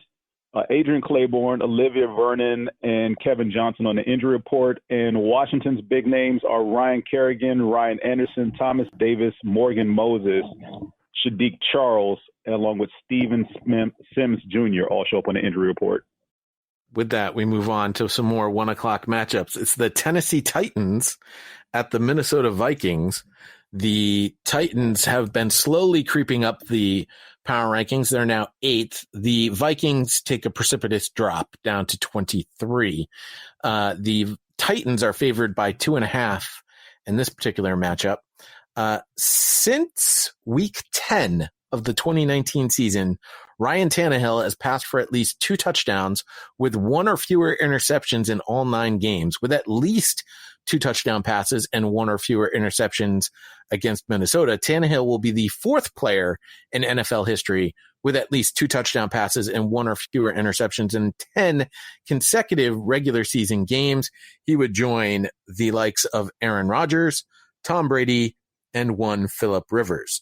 Adrian Claiborne, Olivia Vernon, and Kevin Johnson on the injury report. And Washington's big names are Ryan Kerrigan, Ryan Anderson, Thomas Davis, Morgan Moses, Shadiq Charles, and along with Steven Sims Jr. all show up on the injury report. With that, we move on to some more 1:00 matchups. It's the Tennessee Titans at the Minnesota Vikings. The Titans have been slowly creeping up the power rankings. They're now 8th. The Vikings take a precipitous drop down to 23. The Titans are favored by 2.5 in this particular matchup. Since week 10 of the 2019 season, Ryan Tannehill has passed for at least 2 touchdowns with 1 or fewer interceptions in all 9 games, with at least 2 touchdown passes and 1 or fewer interceptions against Minnesota. Tannehill will be the 4th player in NFL history with at least 2 touchdown passes and 1 or fewer interceptions in 10 consecutive regular season games. He would join the likes of Aaron Rodgers, Tom Brady, and one Phillip Rivers.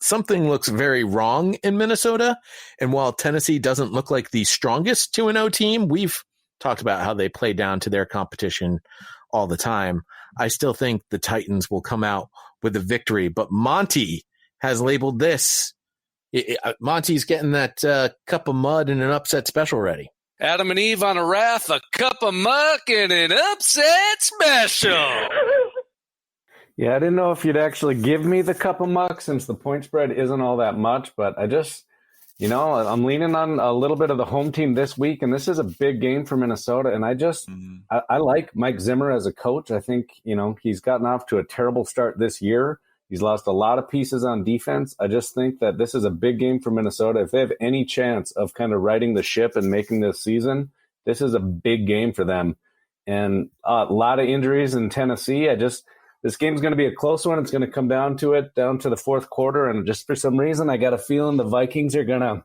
something looks very wrong in Minnesota. And while Tennessee doesn't look like the strongest 2-0 team, we've talked about how they play down to their competition all the time. I still think the Titans will come out with a victory, but Monty has labeled this. Monty's getting that cup of mud and an upset special ready. Adam and Eve on a raft, a cup of muck, and an upset special. Yeah, I didn't know if you'd actually give me the cup of muck since the point spread isn't all that much, but I just, I'm leaning on a little bit of the home team this week, and this is a big game for Minnesota, and I like Mike Zimmer as a coach. I think, he's gotten off to a terrible start this year. He's lost a lot of pieces on defense. I just think that this is a big game for Minnesota. If they have any chance of kind of righting the ship and making this season, this is a big game for them. And a lot of injuries in Tennessee. This game's going to be a close one. It's going to come down to the fourth quarter. And just for some reason, I got a feeling the Vikings are going to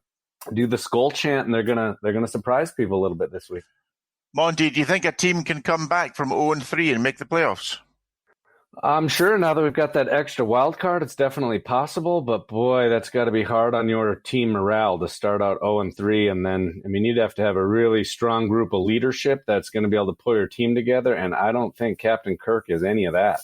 do the Skol chant, and they're going to surprise people a little bit this week. Monty, do you think a team can come back from 0-3 and make the playoffs? I'm sure now that we've got that extra wild card, it's definitely possible. But boy, that's got to be hard on your team morale to start out 0-3, and then you'd have to have a really strong group of leadership that's going to be able to pull your team together. And I don't think Captain Kirk is any of that.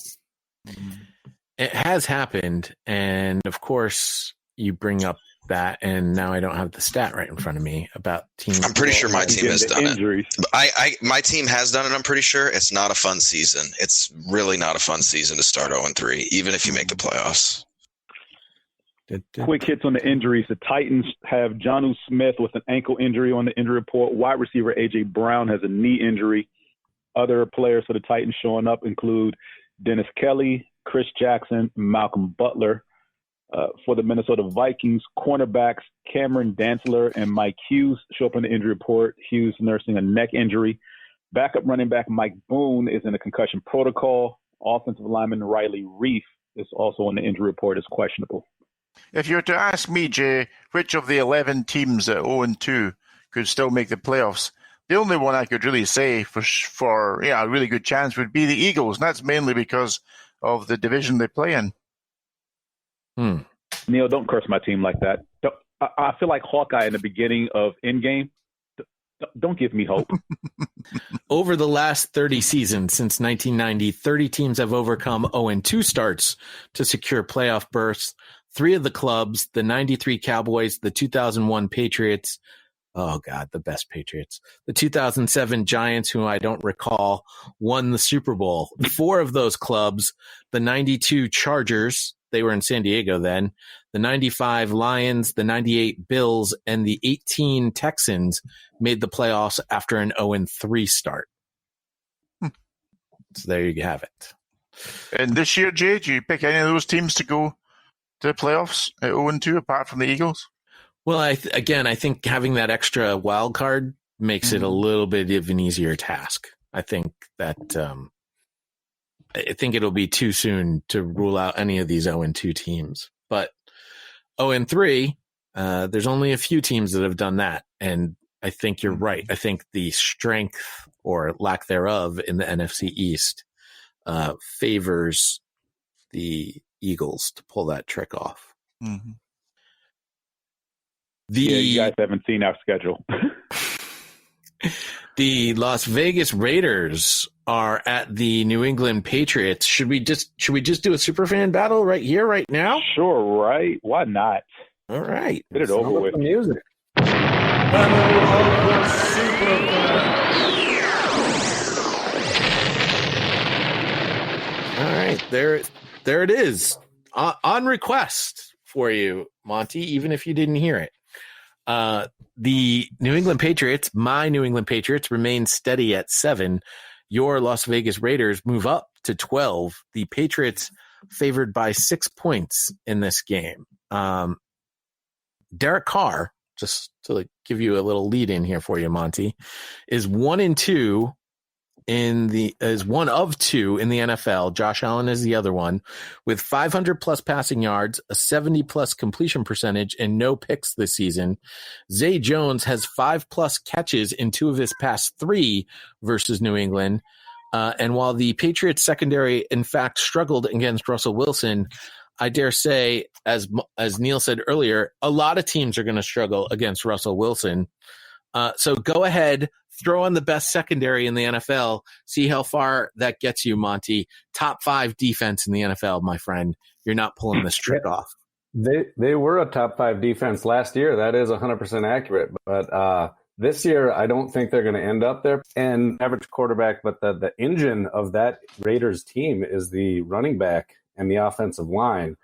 It has happened, and of course, you bring up that, and now I don't have the stat right in front of me about teams. I'm pretty sure my team has done injuries. it. My team has done it. I'm pretty sure it's not a fun season. It's really not a fun season to start 0-3, even if you make the playoffs. Quick hits on the injuries. The Titans have Jonnu Smith with an ankle injury on the injury report. Wide receiver A.J. Brown has a knee injury. Other players for the Titans showing up include Dennis Kelly, Chris Jackson, Malcolm Butler. For the Minnesota Vikings, cornerbacks Cameron Dantzler and Mike Hughes show up in the injury report. Hughes nursing a neck injury. Backup running back Mike Boone is in a concussion protocol. Offensive lineman Riley Reif is also on the injury report as questionable. If you were to ask me, Jay, which of the 11 teams at 0-2 could still make the playoffs, the only one I could really say for a really good chance would be the Eagles, and that's mainly because of the division they play in. Neil, don't curse my team like that. I feel like Hawkeye in the beginning of Endgame. Don't give me hope. Over the last 30 seasons since 1990, 30 teams have overcome 0-2 starts to secure playoff berths. 3 of the clubs, the 93 Cowboys, the 2001 Patriots, oh God, the best Patriots, the 2007 Giants, who I don't recall, won the Super Bowl. 4 of those clubs, the 92 Chargers, they were in San Diego then, the 95 Lions, the 98 Bills, and the 18 Texans made the playoffs after an 0-3 start. So there you have it. And this year, Jay, do you pick any of those teams to go to the playoffs at 0-2 apart from the Eagles? Well, I think having that extra wild card makes it a little bit of an easier task. I think that I think it'll be too soon to rule out any of these 0-2 teams. But 0-3, there's only a few teams that have done that. And I think you're right. I think the strength or lack thereof in the NFC East favors the Eagles to pull that trick off. Mm-hmm. You guys haven't seen our schedule. The Las Vegas Raiders are at the New England Patriots. Should we just do a superfan battle right here, right now? Sure, right? Why not? All right. Get it over with. Music. All right, there it is. On request for you, Monty, even if you didn't hear it. The New England Patriots, my New England Patriots, remain steady at 7. Your Las Vegas Raiders move up to 12. The Patriots favored by 6 points in this game. Derek Carr, just to give you a little lead in here for you, Monty, is 1-2 is one of 2 in the NFL. Josh Allen is the other one, with 500 plus passing yards, a 70 plus completion percentage, and no picks this season. Zay Jones has 5 plus catches in 2 of his past 3 versus New England. And while the Patriots secondary, in fact, struggled against Russell Wilson, I dare say, as Neil said earlier, a lot of teams are going to struggle against Russell Wilson. So go ahead, throw on the best secondary in the NFL, see how far that gets you, Monty. Top 5 defense in the NFL, my friend. You're not pulling this trick off. They were a top 5 defense last year. That is 100% accurate. But this year, I don't think they're going to end up there. And average quarterback, but the engine of that Raiders team is the running back and the offensive line.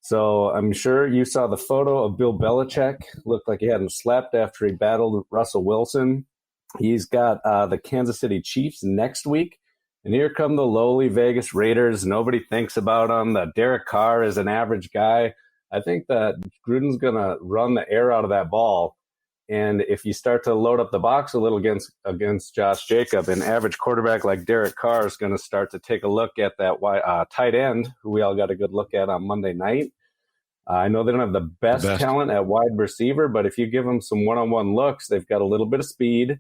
So I'm sure you saw the photo of Bill Belichick. Looked like he hadn't slept after he battled Russell Wilson. He's got the Kansas City Chiefs next week. And here come the lowly Vegas Raiders. Nobody thinks about them. The Derek Carr is an average guy. I think that Gruden's going to run the air out of that ball. And if you start to load up the box a little against Josh Jacobs, an average quarterback like Derek Carr is going to start to take a look at that tight end, who we all got a good look at on Monday night. I know they don't have the best talent at wide receiver, but if you give them some one-on-one looks, they've got a little bit of speed.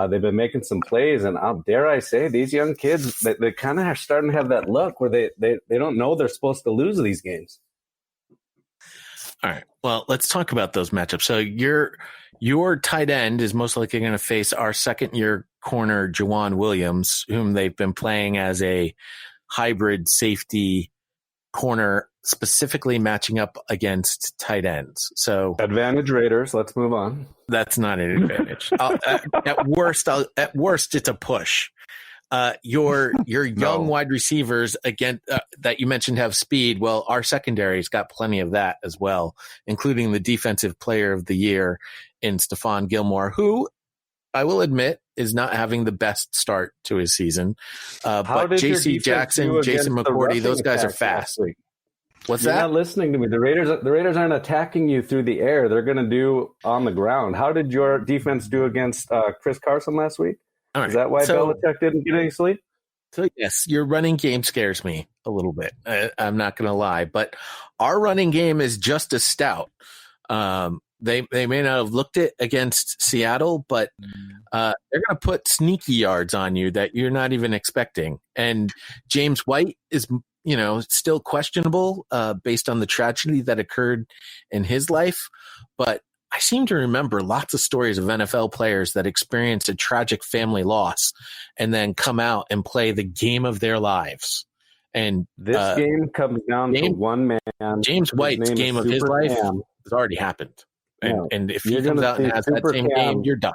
They've been making some plays, and dare I say, these young kids, they kind of are starting to have that look where they don't know they're supposed to lose these games. All right. Well, let's talk about those matchups. So your tight end is most likely going to face our second-year corner, Jawan Williams, whom they've been playing as a hybrid safety corner, specifically matching up against tight ends. So advantage Raiders. Let's move on. That's not an advantage. At worst, it's a push. Your young wide receivers again that you mentioned have speed. Well, our secondary's got plenty of that as well, including the defensive player of the year in Stephon Gilmore, who I will admit is not having the best start to his season. But J.C. Jackson, Jason McCourty, those guys are fast. What's You're that? not listening to me. The Raiders aren't attacking you through the air. They're going to do on the ground. How did your defense do against Chris Carson last week? All right. Is that why Belichick didn't get any sleep? So, yes, your running game scares me a little bit. I'm not going to lie. But our running game is just as stout. They may not have looked it against Seattle, but they're going to put sneaky yards on you that you're not even expecting. And James White is, still questionable based on the tragedy that occurred in his life. But I seem to remember lots of stories of NFL players that experience a tragic family loss and then come out and play the game of their lives. And this game comes down to one man. James White's game of his life has already happened. And if he comes out and has that same game, you're done.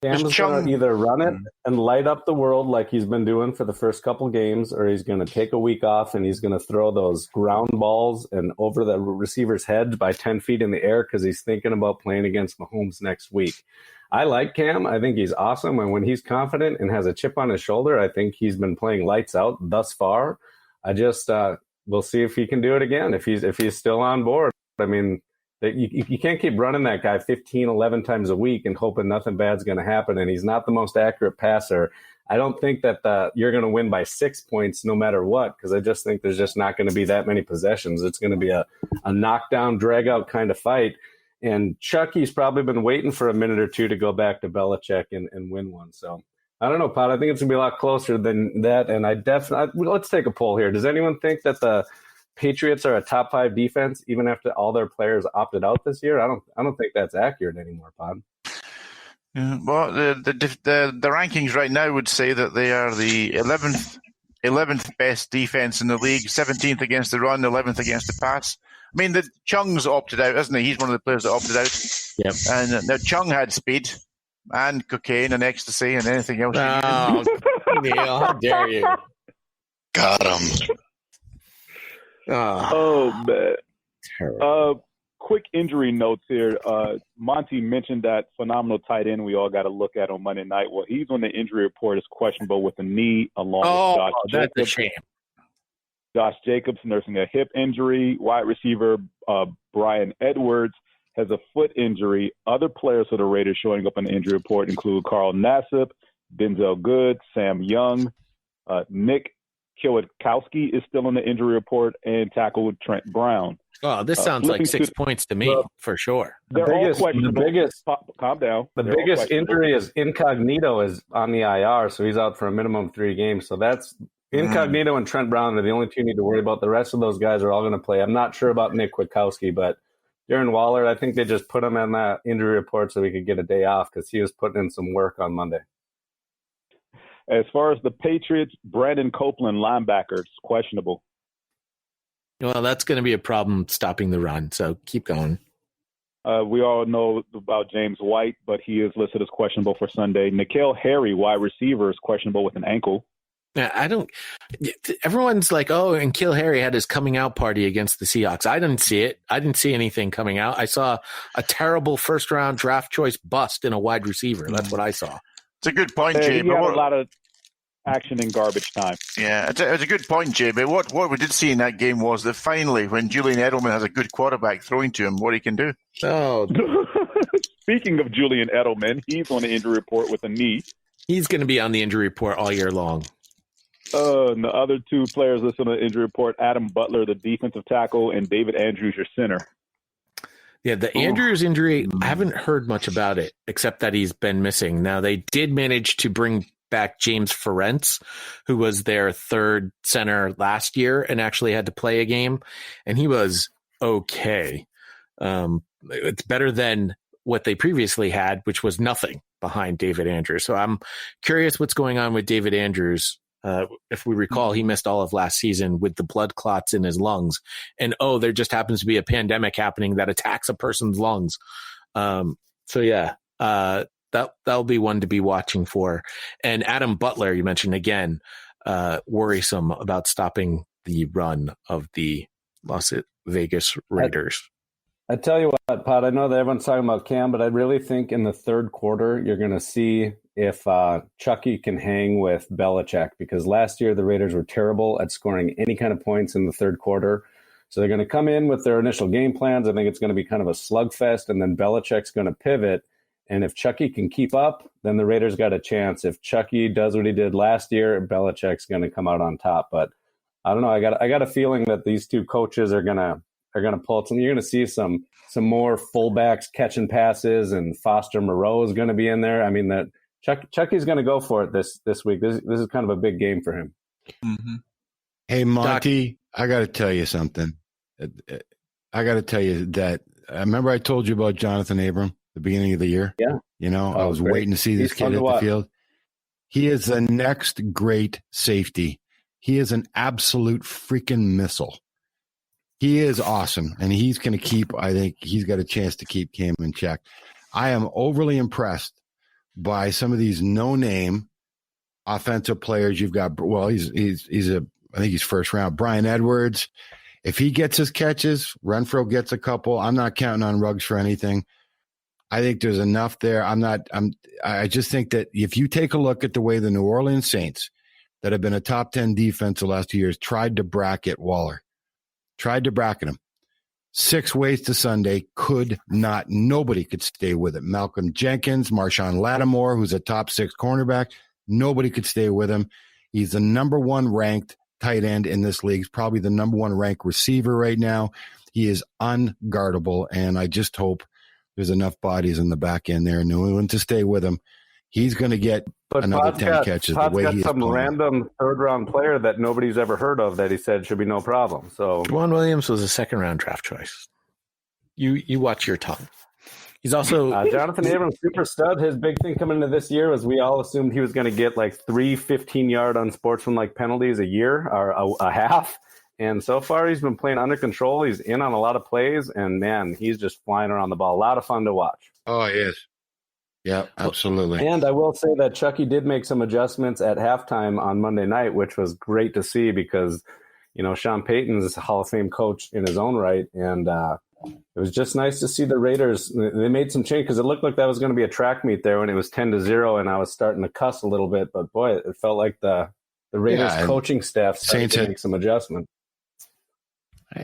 Cam's going to either run it and light up the world like he's been doing for the first couple games, or he's going to take a week off and he's going to throw those ground balls and over the receiver's head by 10 feet in the air because he's thinking about playing against Mahomes next week. I like Cam. I think he's awesome. And when he's confident and has a chip on his shoulder, I think he's been playing lights out thus far. I just we'll see if he can do it again, if he's still on board. I mean, you can't keep running that guy 15, 11 times a week and hoping nothing bad's going to happen. And he's not the most accurate passer. I don't think that you're going to win by 6 points no matter what, because I just think there's just not going to be that many possessions. It's going to be a knockdown, drag-out kind of fight. And Chucky's probably been waiting for a minute or two to go back to Belichick and win one. So I don't know, Pod. I think it's going to be a lot closer than that. And let's take a poll here. Does anyone think that the Patriots are a top 5 defense even after all their players opted out this year? I don't think that's accurate anymore, Pod. Yeah, well, the rankings right now would say that they are the 11th best defense in the league, 17th against the run, 11th against the pass. I mean, the Chung's opted out, isn't he? He's one of the players that opted out. Yep. And now Chung had speed and cocaine and ecstasy and anything else. Oh, Neil, how dare you? Got him. Oh, man. Quick injury notes here. Monty mentioned that phenomenal tight end we all got to look at on Monday night. Well, he's on the injury report is questionable with a knee along with Josh Jacobs. That's a shame. Josh Jacobs nursing a hip injury. Wide receiver Brian Edwards has a foot injury. Other players for the Raiders showing up on the injury report include Carl Nassib, Denzel Good, Sam Young, Nick Kwiatkowski is still on the injury report, and tackle with Trent Brown. Oh, this sounds like 6 points to me, for sure. Calm down. The biggest injury is Incognito is on the IR, so he's out for a minimum of 3 games. So that's Incognito and Trent Brown are the only two you need to worry about. The rest of those guys are all going to play. I'm not sure about Nick Kwiatkowski, but Darren Waller, I think they just put him on that injury report so he could get a day off because he was putting in some work on Monday. As far as the Patriots, Brandon Copeland, linebacker, questionable. Well, that's going to be a problem stopping the run, so keep going. We all know about James White, but he is listed as questionable for Sunday. N'Keal Harry, wide receiver, is questionable with an ankle. Yeah, everyone's like, oh, and N'Keal Harry had his coming out party against the Seahawks. I didn't see it. I didn't see anything coming out. I saw a terrible first-round draft choice bust in a wide receiver. That's what I saw. It's a good point, Jay. He had a lot of action in garbage time. Yeah, it's a good point, Jay. But what we did see in that game was that finally, when Julian Edelman has a good quarterback throwing to him, what he can do. Oh, Speaking of Julian Edelman, he's on the injury report with a knee. He's going to be on the injury report all year long. And the other two players listed on the injury report, Adam Butler, the defensive tackle, and David Andrews, your center. Yeah, the Andrews injury, I haven't heard much about it, except that he's been missing. Now, they did manage to bring back James Ferentz, who was their third center last year and actually had to play a game, and he was okay. It's better than what they previously had, which was nothing behind David Andrews. So I'm curious what's going on with David Andrews. If we recall, he missed all of last season with the blood clots in his lungs. And, there just happens to be a pandemic happening that attacks a person's lungs. That'll be one to be watching for. And Adam Butler, you mentioned again, worrisome about stopping the run of the Las Vegas Raiders. I tell you what, Pod, I know that everyone's talking about Cam, but I really think in the third quarter, you're going to see if Chucky can hang with Belichick, because last year the Raiders were terrible at scoring any kind of points in the third quarter. So they're going to come in with their initial game plans. I think it's going to be kind of a slugfest, and then Belichick's going to pivot. And if Chucky can keep up, then the Raiders got a chance. If Chucky does what he did last year, Belichick's going to come out on top. But I don't know. I got a feeling that these two coaches are going to pull it. You're going to see some more fullbacks catching passes, and Foster Moreau is going to be in there. I mean, that Chucky's going to go for it this week. This is kind of a big game for him. Mm-hmm. Hey, Monty, I got to tell you something. I got to tell you that remember I told you about Jonathan Abram the beginning of the year? Yeah. I was waiting to see this kid at the field. He is the next great safety. He is an absolute freaking missile. He is awesome, and he's going to keep – I think he's got a chance to keep Cam in check. I am overly impressed by some of these no-name offensive players you've got. Well, I think he's first round. Brian Edwards, if he gets his catches, Renfro gets a couple. I'm not counting on Ruggs for anything. I think there's enough there. I just think that if you take a look at the way the New Orleans Saints, that have been a top 10 defense the last 2 years, tried to bracket Waller. Tried to bracket him. 6 ways to Sunday, nobody could stay with it. Malcolm Jenkins, Marshawn Lattimore, who's a top 6 cornerback, nobody could stay with him. He's the number 1 ranked tight end in this league. He's probably the number 1 ranked receiver right now. He is unguardable, and I just hope there's enough bodies in the back end there in New England to stay with him. He's going to get another 10 catches. The way he's some random third-round player that nobody's ever heard of that he said should be no problem. So Juwan Williams was a second-round draft choice. You watch your tongue. He's also Jonathan Abrams, super stud. His big thing coming into this year was we all assumed he was going to get like 3 15-yard unsportsmanlike penalties a year or a half. And so far, he's been playing under control. He's in on a lot of plays, and man, he's just flying around the ball. A lot of fun to watch. Oh, he is. Yeah, absolutely. And I will say that Chucky did make some adjustments at halftime on Monday night, which was great to see because, Sean Payton's a Hall of Fame coach in his own right. And it was just nice to see the Raiders. They made some change because it looked like that was going to be a track meet there when it was 10-0, and I was starting to cuss a little bit. But, boy, it felt like the Raiders coaching staff started to make some adjustments.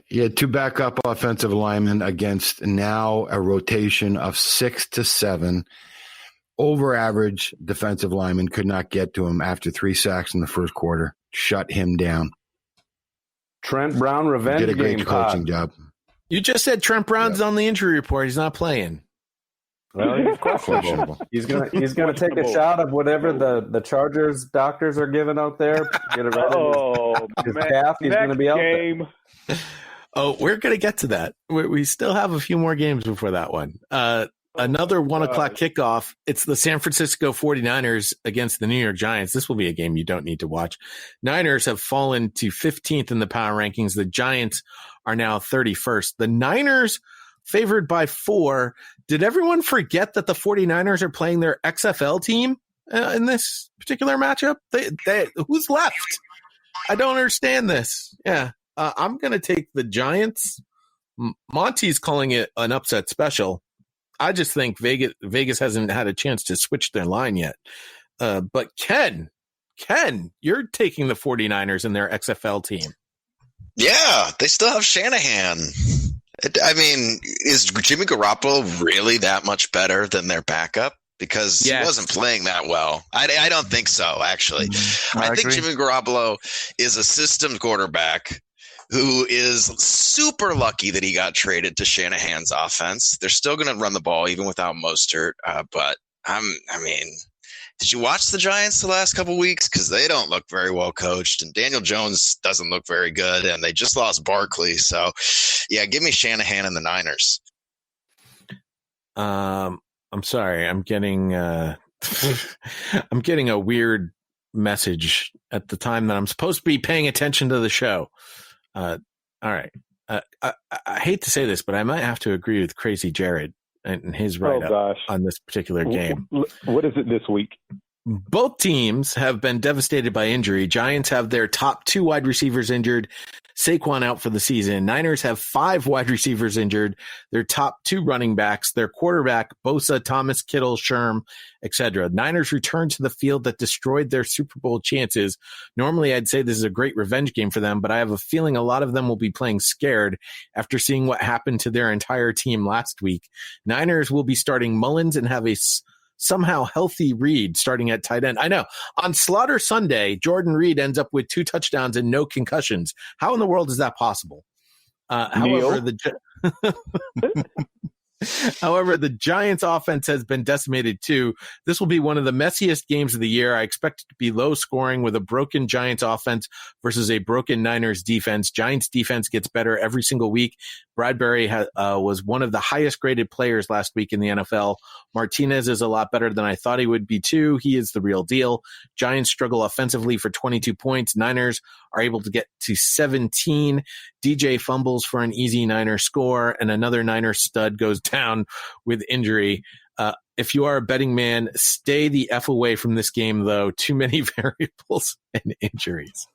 You had 2 backup offensive linemen against now a rotation of 6 to 7. Over average defensive lineman could not get to him after 3 sacks in the first quarter. Shut him down. Trent Brown revenge did a great game coaching job. You just said Trent Brown's on the injury report. He's not playing. Well, he's questionable. He's gonna take a Questionable. shot of whatever the Chargers doctors are giving out there. Get it right. Oh, His man. calf, he's Next gonna be out there. game. Oh, we're going to get to that. We still have a few more games before that one. Another 1 o'clock kickoff. It's the San Francisco 49ers against the New York Giants. This will be a game you don't need to watch. Niners have fallen to 15th in the power rankings. The Giants are now 31st. The Niners favored by 4. Did everyone forget that the 49ers are playing their XFL team in this particular matchup? Who's left? I don't understand this. Yeah. I'm going to take the Giants. Monty's calling it an upset special. I just think Vegas hasn't had a chance to switch their line yet. But Ken, you're taking the 49ers in their XFL team. Yeah, they still have Shanahan. I mean, is Jimmy Garoppolo really that much better than their backup? Because he wasn't playing that well. I don't think so, actually. I think Jimmy Garoppolo is a system quarterback who is super lucky that he got traded to Shanahan's offense. They're still going to run the ball even without Mostert. But did you watch the Giants the last couple of weeks? Because they don't look very well coached, and Daniel Jones doesn't look very good, and they just lost Barkley. So, yeah, give me Shanahan and the Niners. I'm sorry. I'm getting a weird message at the time that I'm supposed to be paying attention to the show. All right. I hate to say this, but I might have to agree with Crazy Jared and his write-up on this particular game. What is it this week? Both teams have been devastated by injury. Giants have their top 2 wide receivers injured. Saquon out for the season. Niners have 5 wide receivers injured. Their top 2 running backs, their quarterback, Bosa, Thomas, Kittle, Sherm, etc. Niners return to the field that destroyed their Super Bowl chances. Normally, I'd say this is a great revenge game for them, but I have a feeling a lot of them will be playing scared after seeing what happened to their entire team last week. Niners will be starting Mullins and have a somehow healthy Reed starting at tight end. I know. On Slaughter Sunday, Jordan Reed ends up with 2 touchdowns and no concussions. How in the world is that possible? However, the Giants offense has been decimated too. This will be one of the messiest games of the year. I expect it to be low scoring with a broken Giants offense versus a broken Niners defense. Giants defense gets better every single week. Bradbury was one of the highest graded players last week in the NFL. Martinez is a lot better than I thought he would be too. He is the real deal. Giants struggle offensively for 22 points. Niners are able to get to 17. DJ fumbles for an easy Niner score, and another Niner stud goes down with injury. If you are a betting man, stay the F away from this game, though. Too many variables and injuries.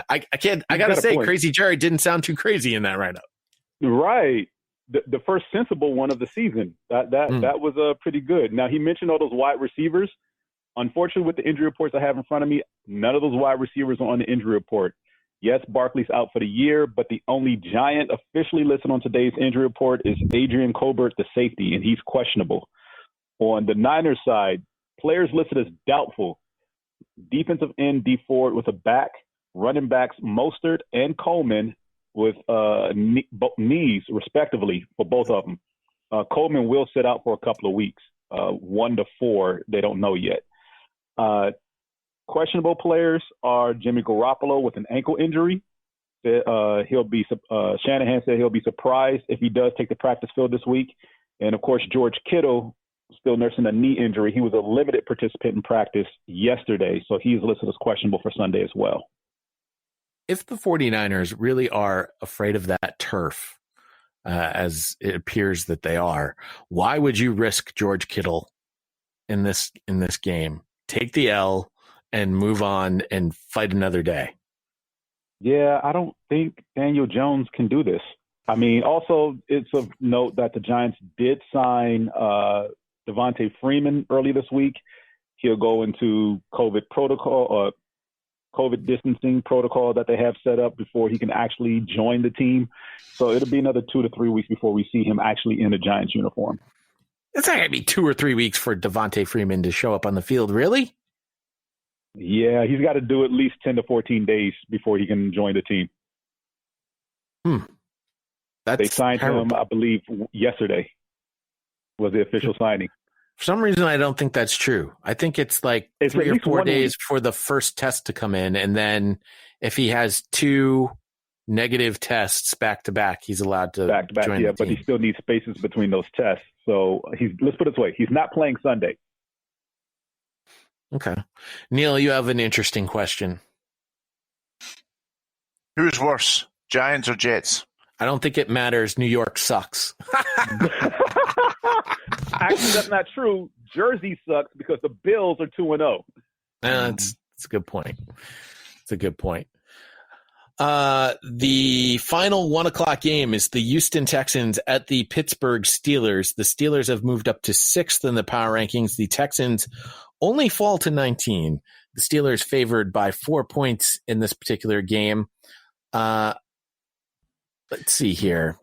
I got to say, Crazy Jerry didn't sound too crazy in that write-up. Right. The first sensible one of the season. That was pretty good. Now, he mentioned all those wide receivers. Unfortunately, with the injury reports I have in front of me, none of those wide receivers are on the injury report. Yes, Barkley's out for the year, but the only Giant officially listed on today's injury report is Adrian Colbert, the safety, and he's questionable. On the Niners side, players listed as doubtful. Defensive end D Ford with a back, running backs Mostert and Coleman with knees, respectively, for both of them. Coleman will sit out for a couple of weeks, 1 to 4. They don't know yet. Questionable players are Jimmy Garoppolo with an ankle injury. Shanahan said he'll be surprised if he does take the practice field this week. And, of course, George Kittle, still nursing a knee injury. He was a limited participant in practice yesterday, so he's listed as questionable for Sunday as well. If the 49ers really are afraid of that turf, as it appears that they are, why would you risk George Kittle in this game? Take the L and move on and fight another day. Yeah, I don't think Daniel Jones can do this. I mean, also, it's of note that the Giants did sign Devontae Freeman early this week. He'll go into COVID protocol, COVID distancing protocol that they have set up before he can actually join the team. So it'll be another 2 to 3 weeks before we see him actually in a Giants uniform. It's not going to be 2 or 3 weeks for Devontae Freeman to show up on the field, really? Yeah, he's got to do at least 10 to 14 days before he can join the team. They signed him, I believe, yesterday was the official signing. For some reason, I don't think that's true. I think it's like It's 3 at or least 4 1 days week. for the first test to come in. And then if he has 2 negative tests back to back, he's allowed to Back to back, join yeah, the but team. he still needs spaces between those tests. So let's put it this way: he's not playing Sunday. Okay. Neil, you have an interesting question. Who's worse, Giants or Jets? I don't think it matters. New York sucks. Actually, that's not true. Jersey sucks because the Bills are 2-0. It's a good point. It's a good point. The final 1:00 game is the Houston Texans at the Pittsburgh Steelers. The Steelers have moved up to 6th in the power rankings. The Texans only fall to 19. The Steelers favored by 4 points in this particular game. Let's see here.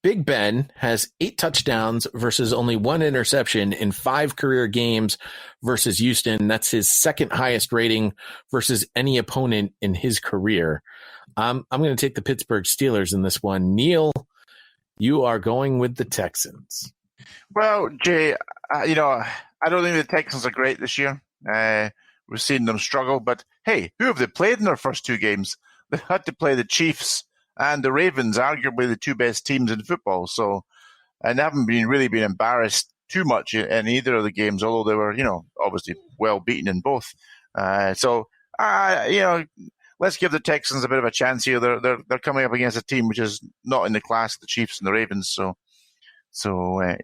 Big Ben has 8 touchdowns versus only 1 interception in 5 career games versus Houston. That's his second highest rating versus any opponent in his career. I'm going to take the Pittsburgh Steelers in this one. Neil, you are going with the Texans. Well, Jay, I don't think the Texans are great this year. We've seen them struggle, but hey, who have they played in their first 2 games? They had to play the Chiefs and the Ravens, arguably the 2 best teams in football. So, and they haven't really been embarrassed too much in either of the games, although they were, obviously well beaten in both. Let's give the Texans a bit of a chance here. They're coming up against a team which is not in the class of the Chiefs and the Ravens. So I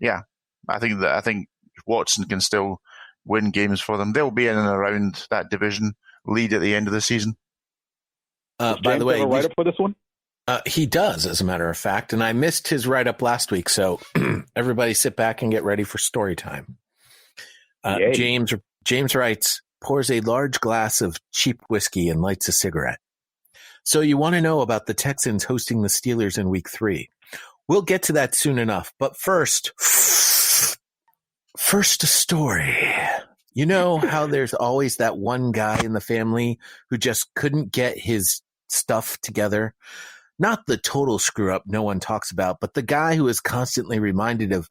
think Watson can still win games for them. They'll be in and around that division lead at the end of the season. By the way, have a write-up for this one? He does, as a matter of fact, and I missed his write-up last week, so everybody sit back and get ready for story time. James writes, pours a large glass of cheap whiskey and lights a cigarette. So you want to know about the Texans hosting the Steelers in week 3. We'll get to that soon enough, but first a story. You know how there's always that one guy in the family who just couldn't get his stuff together? Not the total screw up no one talks about, but the guy who is constantly reminded of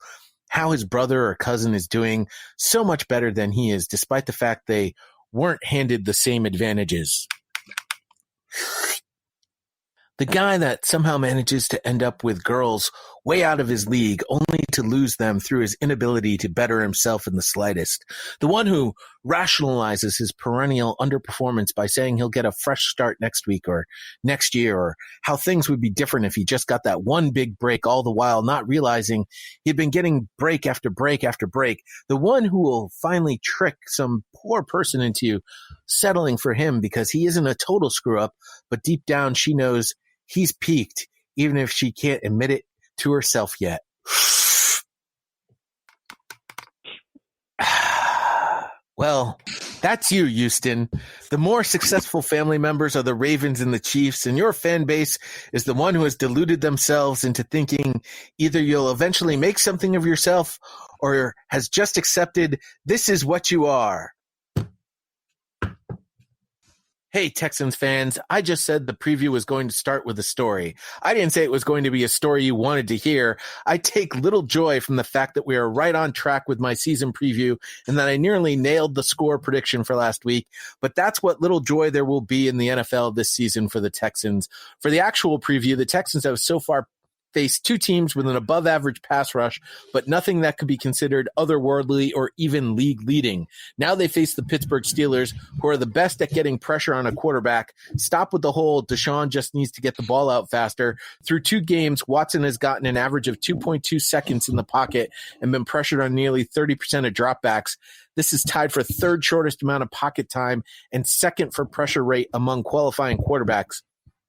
how his brother or cousin is doing so much better than he is, despite the fact they weren't handed the same advantages. The guy that somehow manages to end up with girls way out of his league only to lose them through his inability to better himself in the slightest. The one who rationalizes his perennial underperformance by saying he'll get a fresh start next week or next year, or how things would be different if he just got that one big break, all the while not realizing he'd been getting break after break after break. The one who will finally trick some poor person into settling for him because he isn't a total screw up, but deep down she knows he's peaked, even if she can't admit it to herself yet. Well, that's you, Houston. The more successful family members are the Ravens and the Chiefs, and your fan base is the one who has deluded themselves into thinking either you'll eventually make something of yourself or has just accepted this is what you are. Hey, Texans fans, I just said the preview was going to start with a story. I didn't say it was going to be a story you wanted to hear. I take little joy from the fact that we are right on track with my season preview and that I nearly nailed the score prediction for last week. But that's what little joy there will be in the NFL this season for the Texans. For the actual preview, the Texans have so far faced 2 teams with an above-average pass rush, but nothing that could be considered otherworldly or even league-leading. Now they face the Pittsburgh Steelers, who are the best at getting pressure on a quarterback. Stop with the whole Deshaun just needs to get the ball out faster. Through 2 games, Watson has gotten an average of 2.2 seconds in the pocket and been pressured on nearly 30% of dropbacks. This is tied for 3rd shortest amount of pocket time and 2nd for pressure rate among qualifying quarterbacks.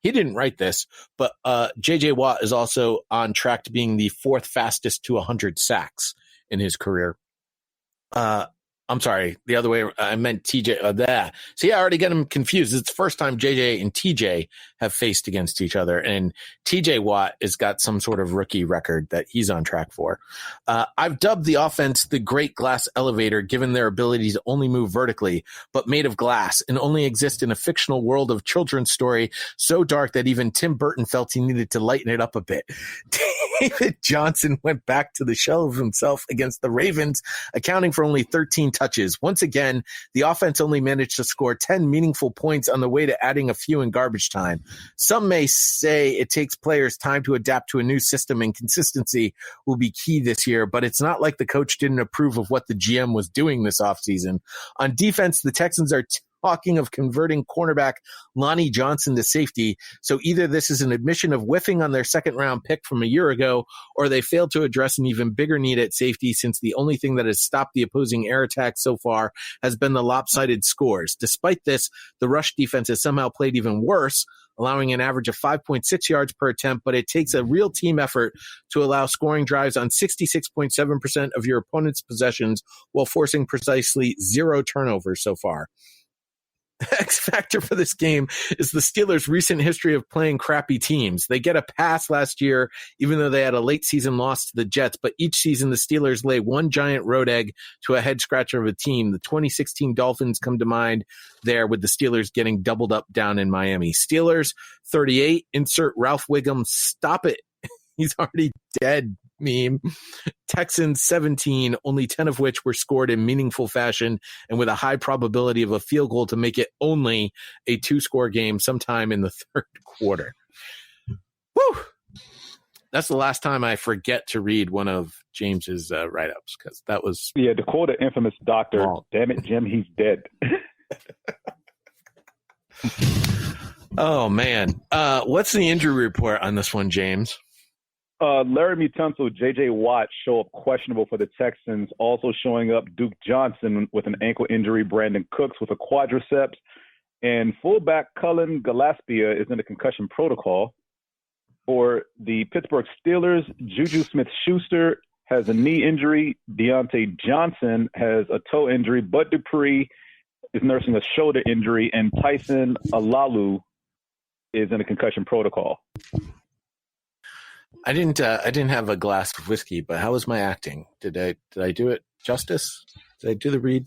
He didn't write this, but J.J. Watt is also on track to being the 4th fastest to 100 sacks in his career. I'm sorry, the other way. I meant TJ. See, I already got him confused. It's the first time JJ and TJ have faced against each other, and TJ Watt has got some sort of rookie record that he's on track for. I've dubbed the offense the Great Glass Elevator, given their ability to only move vertically, but made of glass and only exist in a fictional world of children's story so dark that even Tim Burton felt he needed to lighten it up a bit. David Johnson went back to the shell of himself against the Ravens, accounting for only 13 touches. Once again, the offense only managed to score 10 meaningful points on the way to adding a few in garbage time. Some may say it takes players time to adapt to a new system, and consistency will be key this year, but it's not like the coach didn't approve of what the GM was doing this offseason. On defense, the Texans are talking of converting cornerback Lonnie Johnson to safety, so either this is an admission of whiffing on their second-round pick from a year ago, or they failed to address an even bigger need at safety, since the only thing that has stopped the opposing air attack so far has been the lopsided scores. Despite this, the rush defense has somehow played even worse, allowing an average of 5.6 yards per attempt, but it takes a real team effort to allow scoring drives on 66.7% of your opponent's possessions while forcing precisely 0 turnovers so far. The X factor for this game is the Steelers' recent history of playing crappy teams. They get a pass last year, even though they had a late season loss to the Jets, but each season the Steelers lay one giant road egg to a head scratcher of a team. The 2016 Dolphins come to mind there, with the Steelers getting doubled up down in Miami. Steelers 38, insert Ralph Wiggum, stop it. He's already dead meme. Texans 17, only 10 of which were scored in meaningful fashion and with a high probability of a field goal to make it only a 2-score game sometime in the third quarter. Woo! That's the last time I forget to read one of James's write-ups, because that was... Yeah, to quote an infamous doctor, damn it, Jim, he's dead. Oh, man. What's the injury report on this one, James? Laramie Tunsil, J.J. Watt show up questionable for the Texans. Also showing up Duke Johnson with an ankle injury, Brandon Cooks with a quadriceps, and fullback Cullen Gillespie is in a concussion protocol. For the Pittsburgh Steelers, Juju Smith-Schuster has a knee injury. Deontay Johnson has a toe injury. Bud Dupree is nursing a shoulder injury, and Tyson Alalu is in a concussion protocol. I didn't have a glass of whiskey, but how was my acting? Did I do it justice? Did I do the read?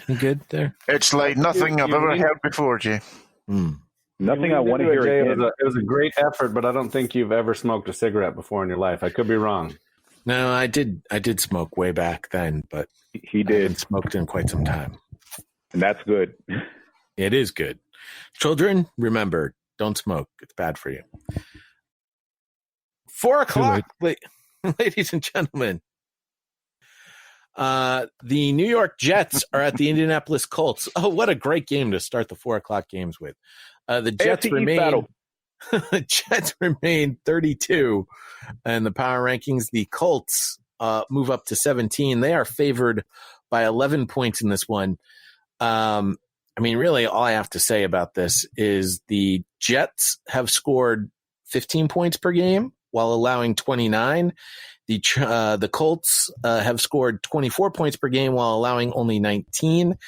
Any good there? It's like nothing I've ever heard before, Jay. Nothing I want to hear Jay, again. it was a great effort, but I don't think you've ever smoked a cigarette before in your life. I could be wrong. No, I did smoke way back then, but he did. I haven't smoked in quite some time. And that's good. It is good. Children, remember, don't smoke. It's bad for you. 4 o'clock, ladies and gentlemen. The New York Jets are at the Indianapolis Colts. Oh, what a great game to start the 4 o'clock games with. The Jets remain 32 in the power rankings. The Colts move up to 17. They are favored by 11 points in this one. I mean, really, all I have to say about this is the Jets have scored 15 points per game while allowing 29. The Colts have scored 24 points per game while allowing only 19.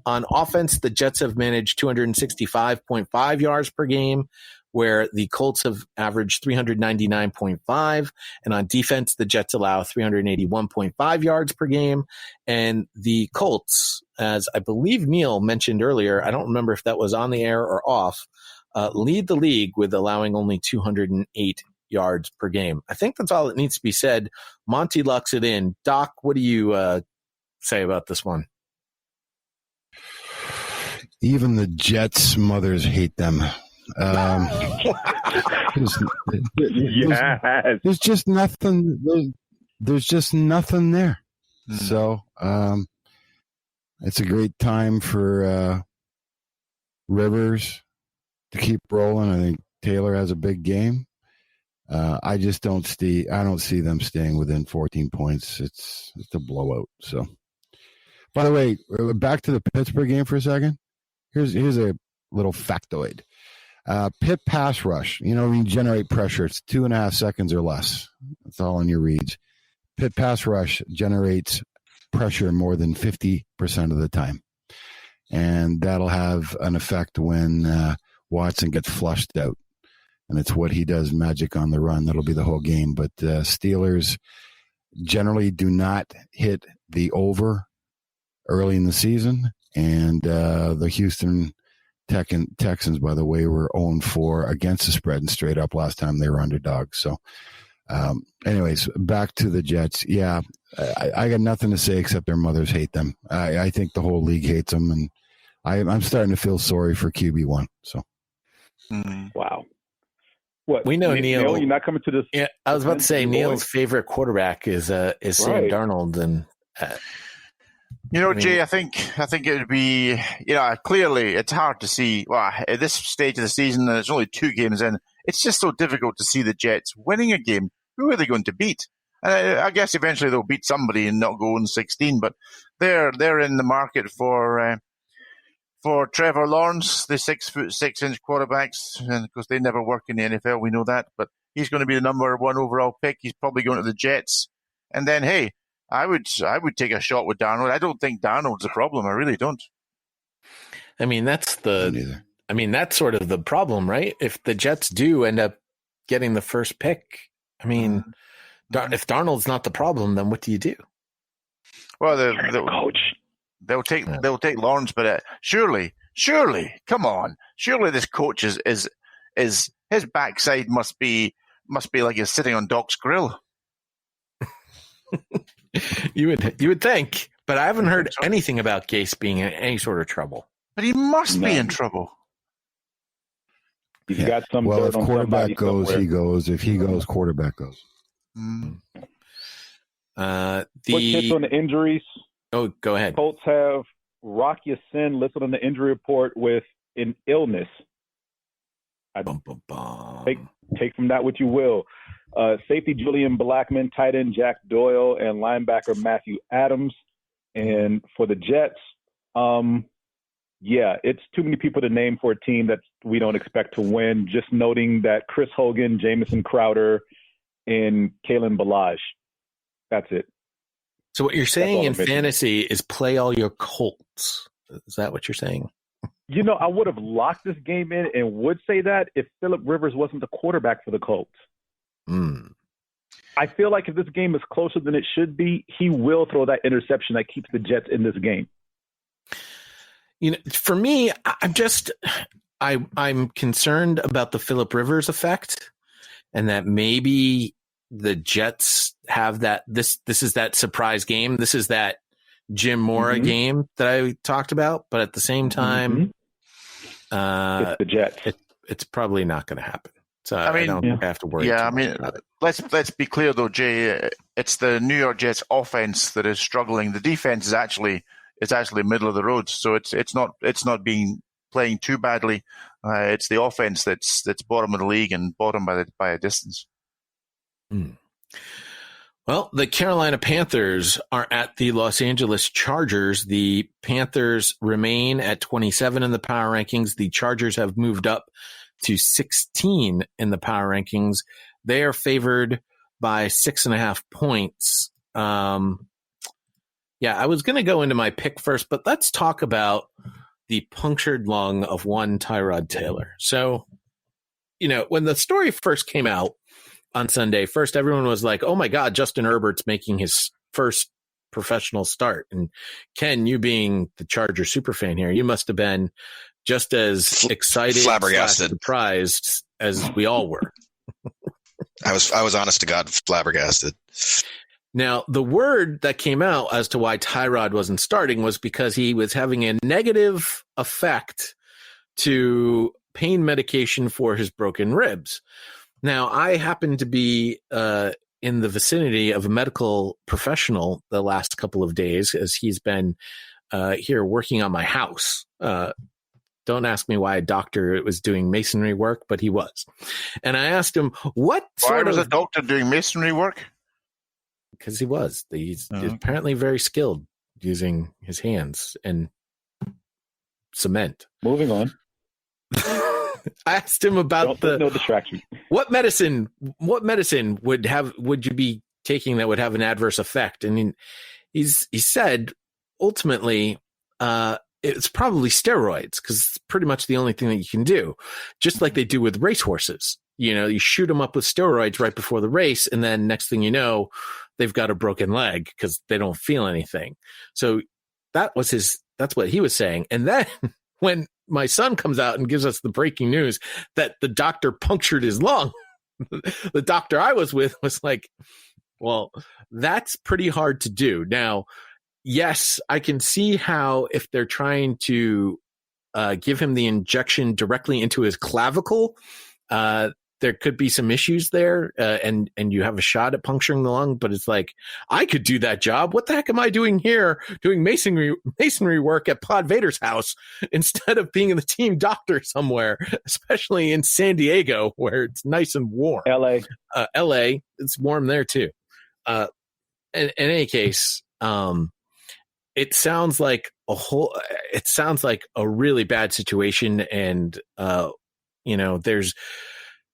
On offense, the Jets have managed 265.5 yards per game, where the Colts have averaged 399.5. And on defense, the Jets allow 381.5 yards per game. And the Colts, as I believe Neil mentioned earlier, I don't remember if that was on the air or off, lead the league with allowing only 208 yards per game. I think that's all that needs to be said. Monty locks it in. Doc, what do you say about this one? Even the Jets mothers hate them. There's just nothing. There's just nothing there. So it's a great time for Rivers to keep rolling. I think Taylor has a big game. I just don't see. I don't see them staying within 14 points. It's a blowout. So, by the way, back to the Pittsburgh game for a second. Here's a little factoid. Pitt pass rush. When you generate pressure, it's 2.5 seconds or less. That's all in your reads. Pitt pass rush generates pressure more than 50% of the time, and that'll have an effect when Watson gets flushed out. and it's what he does magic on the run that'll be the whole game. But Steelers generally do not hit the over early in the season, and the Houston Texans, by the way, were 0-4 against the spread and straight up last time they were underdogs. So anyways, back to the Jets. Yeah, I got nothing to say except their mothers hate them. I think the whole league hates them, and I'm starting to feel sorry for QB1. So, wow. What we know, Neil, you're not coming to this. Yeah, I was about to say Neil's favorite quarterback is Sam Darnold, and Jay, I think it would be, clearly it's hard to see. Well, at this stage of the season, and it's only 2 games in, it's just so difficult to see the Jets winning a game. Who are they going to beat? And I guess eventually they'll beat somebody and not go in 16. But they're in the market for Trevor Lawrence, the 6'6" quarterbacks, and of course they never work in the NFL. We know that, but he's going to be the number 1 overall pick. He's probably going to the Jets, and then hey, I would take a shot with Darnold. I don't think Darnold's a problem. I really don't. I mean, that's sort of the problem, right? If the Jets do end up getting the first pick, I mean, if Darnold's not the problem, then what do you do? Well, they'll take Lawrence, but surely, come on, surely this coach is his backside must be like he's sitting on Doc's grill. You would think, but I haven't heard anything about Gase being in any sort of trouble. But he must be in trouble. He's got some. Well, if quarterback goes, he goes. If he goes, quarterback goes. Quick hits on the injuries. Oh, go ahead. Colts have Rock Ya-Sin listed on the injury report with an illness. Take from that what you will. Safety Julian Blackmon, tight end Jack Doyle, and linebacker Matthew Adams. And for the Jets, it's too many people to name for a team that we don't expect to win. Just noting that Chris Hogan, Jamison Crowder, and Kalen Ballage. That's it. So what you're saying in fantasy is play all your Colts. Is that what you're saying? I would have locked this game in and would say that if Phillip Rivers wasn't the quarterback for the Colts. I feel like if this game is closer than it should be, he will throw that interception that keeps the Jets in this game. For me, I'm concerned about the Phillip Rivers effect, and that maybe the Jets have that. This is that surprise game. This is that Jim Mora game that I talked about. But at the same time, it's the Jets. It's probably not going to happen. So I don't have to worry. Yeah, let's be clear though, Jay. It's the New York Jets offense that is struggling. The defense is actually middle of the road. So it's not playing too badly. It's the offense that's bottom of the league and bottom by a distance. Well, the Carolina Panthers are at the Los Angeles Chargers. The Panthers remain at 27 in the power rankings. The Chargers have moved up to 16 in the power rankings. They are favored by 6.5 points. I was going to go into my pick first, but let's talk about the punctured lung of one Tyrod Taylor. So, when the story first came out on Sunday, first everyone was like, oh my God, Justin Herbert's making his first professional start. And Ken, you being the Charger superfan here, you must have been just as excited, flabbergasted, surprised as we all were. I was honest to God, flabbergasted. Now, the word that came out as to why Tyrod wasn't starting was because he was having a negative effect to pain medication for his broken ribs. Now, I happen to be in the vicinity of a medical professional the last couple of days as he's been here working on my house. Don't ask me why a doctor was doing masonry work, but he was. And I asked him, why was a doctor doing masonry work? Because he was. He's apparently very skilled using his hands and cement. Moving on. I asked him about no distraction. What medicine would you be taking that would have an adverse effect? And he said ultimately it's probably steroids because it's pretty much the only thing that you can do, just like they do with racehorses. you shoot them up with steroids right before the race, and then next thing you know, they've got a broken leg because they don't feel anything. So that's what he was saying. And then when my son comes out and gives us the breaking news that the doctor punctured his lung, the doctor I was with was like, well, that's pretty hard to do. Now, yes, I can see how if they're trying to give him the injection directly into his clavicle, there could be some issues there, and you have a shot at puncturing the lung. But it's like, I could do that job. What the heck am I doing here, doing masonry work at PodVader's house instead of being the team doctor somewhere, especially in San Diego where it's nice and warm. LA, it's warm there too. In any case, it sounds like a really bad situation, and there's,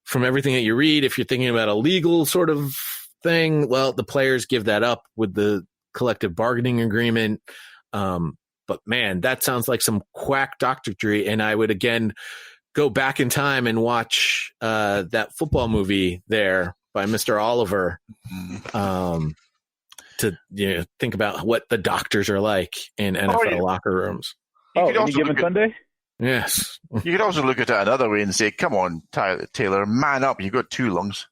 from everything that you read, if you're thinking about a legal sort of thing, well, the players give that up with the collective bargaining agreement. But man, that sounds like some quack doctorate. And I would again go back in time and watch that football movie there by Mr. Oliver, to think about what the doctors are like in NFL locker rooms. Any given Sunday? Yes. You could also look at it another way and say, come on, Taylor, man up. You've got 2 lungs.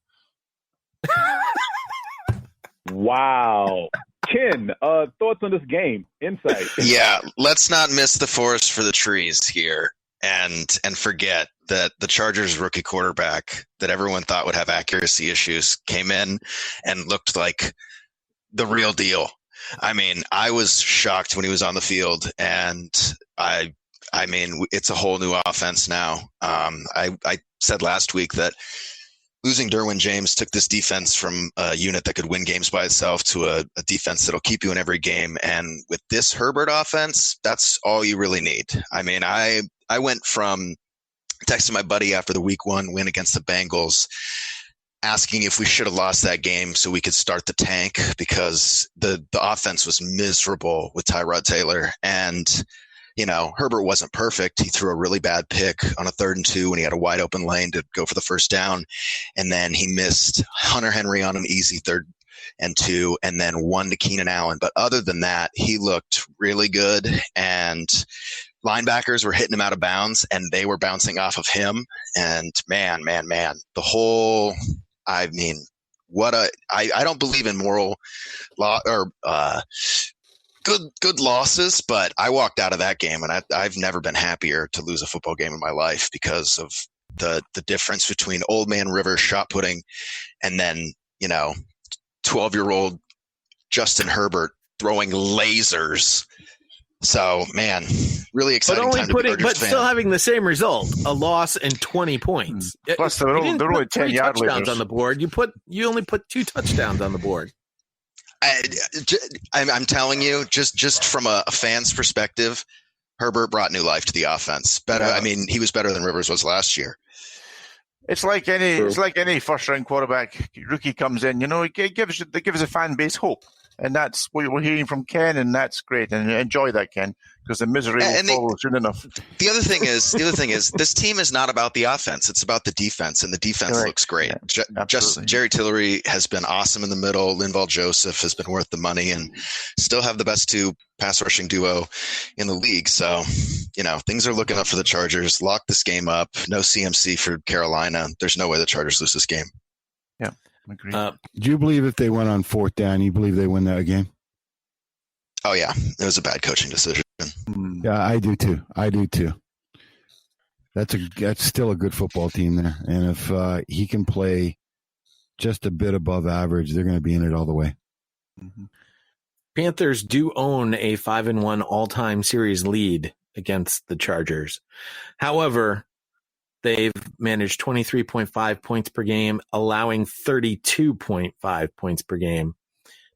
Wow. Ken, thoughts on this game? Insight. Yeah, let's not miss the forest for the trees here and forget that the Chargers rookie quarterback that everyone thought would have accuracy issues came in and looked like the real deal. I mean, I was shocked when he was on the field, and I mean, it's a whole new offense now. I said last week that losing Derwin James took this defense from a unit that could win games by itself to a defense that'll keep you in every game. And with this Herbert offense, that's all you really need. I mean, I went from texting my buddy after the week 1 win against the Bengals, asking if we should have lost that game so we could start the tank, because the offense was miserable with Tyrod Taylor. And Herbert wasn't perfect. He threw a really bad pick on a 3rd and 2 when he had a wide open lane to go for the first down. And then he missed Hunter Henry on an easy 3rd and 2, and then 1 to Keenan Allen. But other than that, he looked really good, and linebackers were hitting him out of bounds, and they were bouncing off of him. And man, the whole, I mean, I don't believe in moral law or, good losses, but I walked out of that game, and I've never been happier to lose a football game in my life because of the difference between old man Rivers shot putting and then 12-year-old Justin Herbert throwing lasers. So man, really exciting time to be a Chargers fan. Still having the same result, a loss and 20 points. Plus they're only 10-yard touchdowns on the board. You only put 2 touchdowns on the board. I'm telling you, just from a fan's perspective, Herbert brought new life to the offense. Better, I mean, he was better than Rivers was last year. It's like any first-round quarterback rookie comes in. It gives the fan base hope, and that's what we're hearing from Ken, and that's great. And enjoy that, Ken, because the misery will follow soon enough. The other thing is, this team is not about the offense; it's about the defense, and the defense looks great. Yeah, Just Jerry Tillery has been awesome in the middle. Linval Joseph has been worth the money, and still have the best 2 pass rushing duo in the league. So, things are looking up for the Chargers. Lock this game up. No CMC for Carolina. There's no way the Chargers lose this game. Yeah, I agree. Do you believe if they went on 4th down, you believe they win that game? Oh yeah, it was a bad coaching decision. Yeah, I do too. That's still a good football team there, and if he can play just a bit above average, they're going to be in it all the way. Mm-hmm. Panthers do own a 5-1 all-time series lead against the Chargers. However, they've managed 23.5 points per game, allowing 32.5 points per game.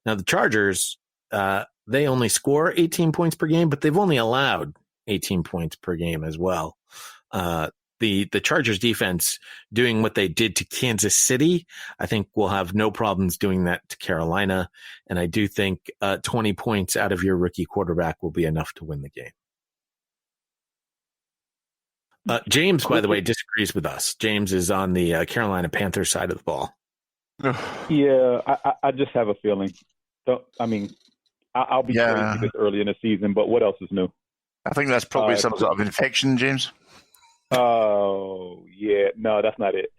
Now, the Chargers, they only score 18 points per game, but they've only allowed 18 points per game as well. The Chargers defense doing what they did to Kansas City, I think will have no problems doing that to Carolina. And I do think 20 points out of your rookie quarterback will be enough to win the game. James, by the way, disagrees with us. James is on the Carolina Panthers side of the ball. Yeah, I just have a feeling. I'll be crazy this early in the season, but what else is new? I think that's probably some sort of infection, James. Oh, yeah. No, that's not it.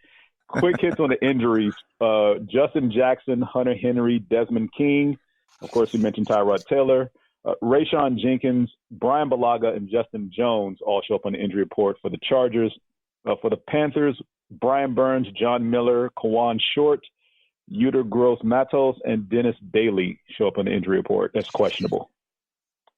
Quick hits on the injuries. Justin Jackson, Hunter Henry, Desmond King. Of course, we mentioned Tyrod Taylor. Rayshon Jenkins, Brian Balaga, and Justin Jones all show up on the injury report for the Chargers. For the Panthers, Brian Burns, John Miller, Kawan Short, Uter Gross Matos, and Dennis Bailey show up on the injury report. That's questionable.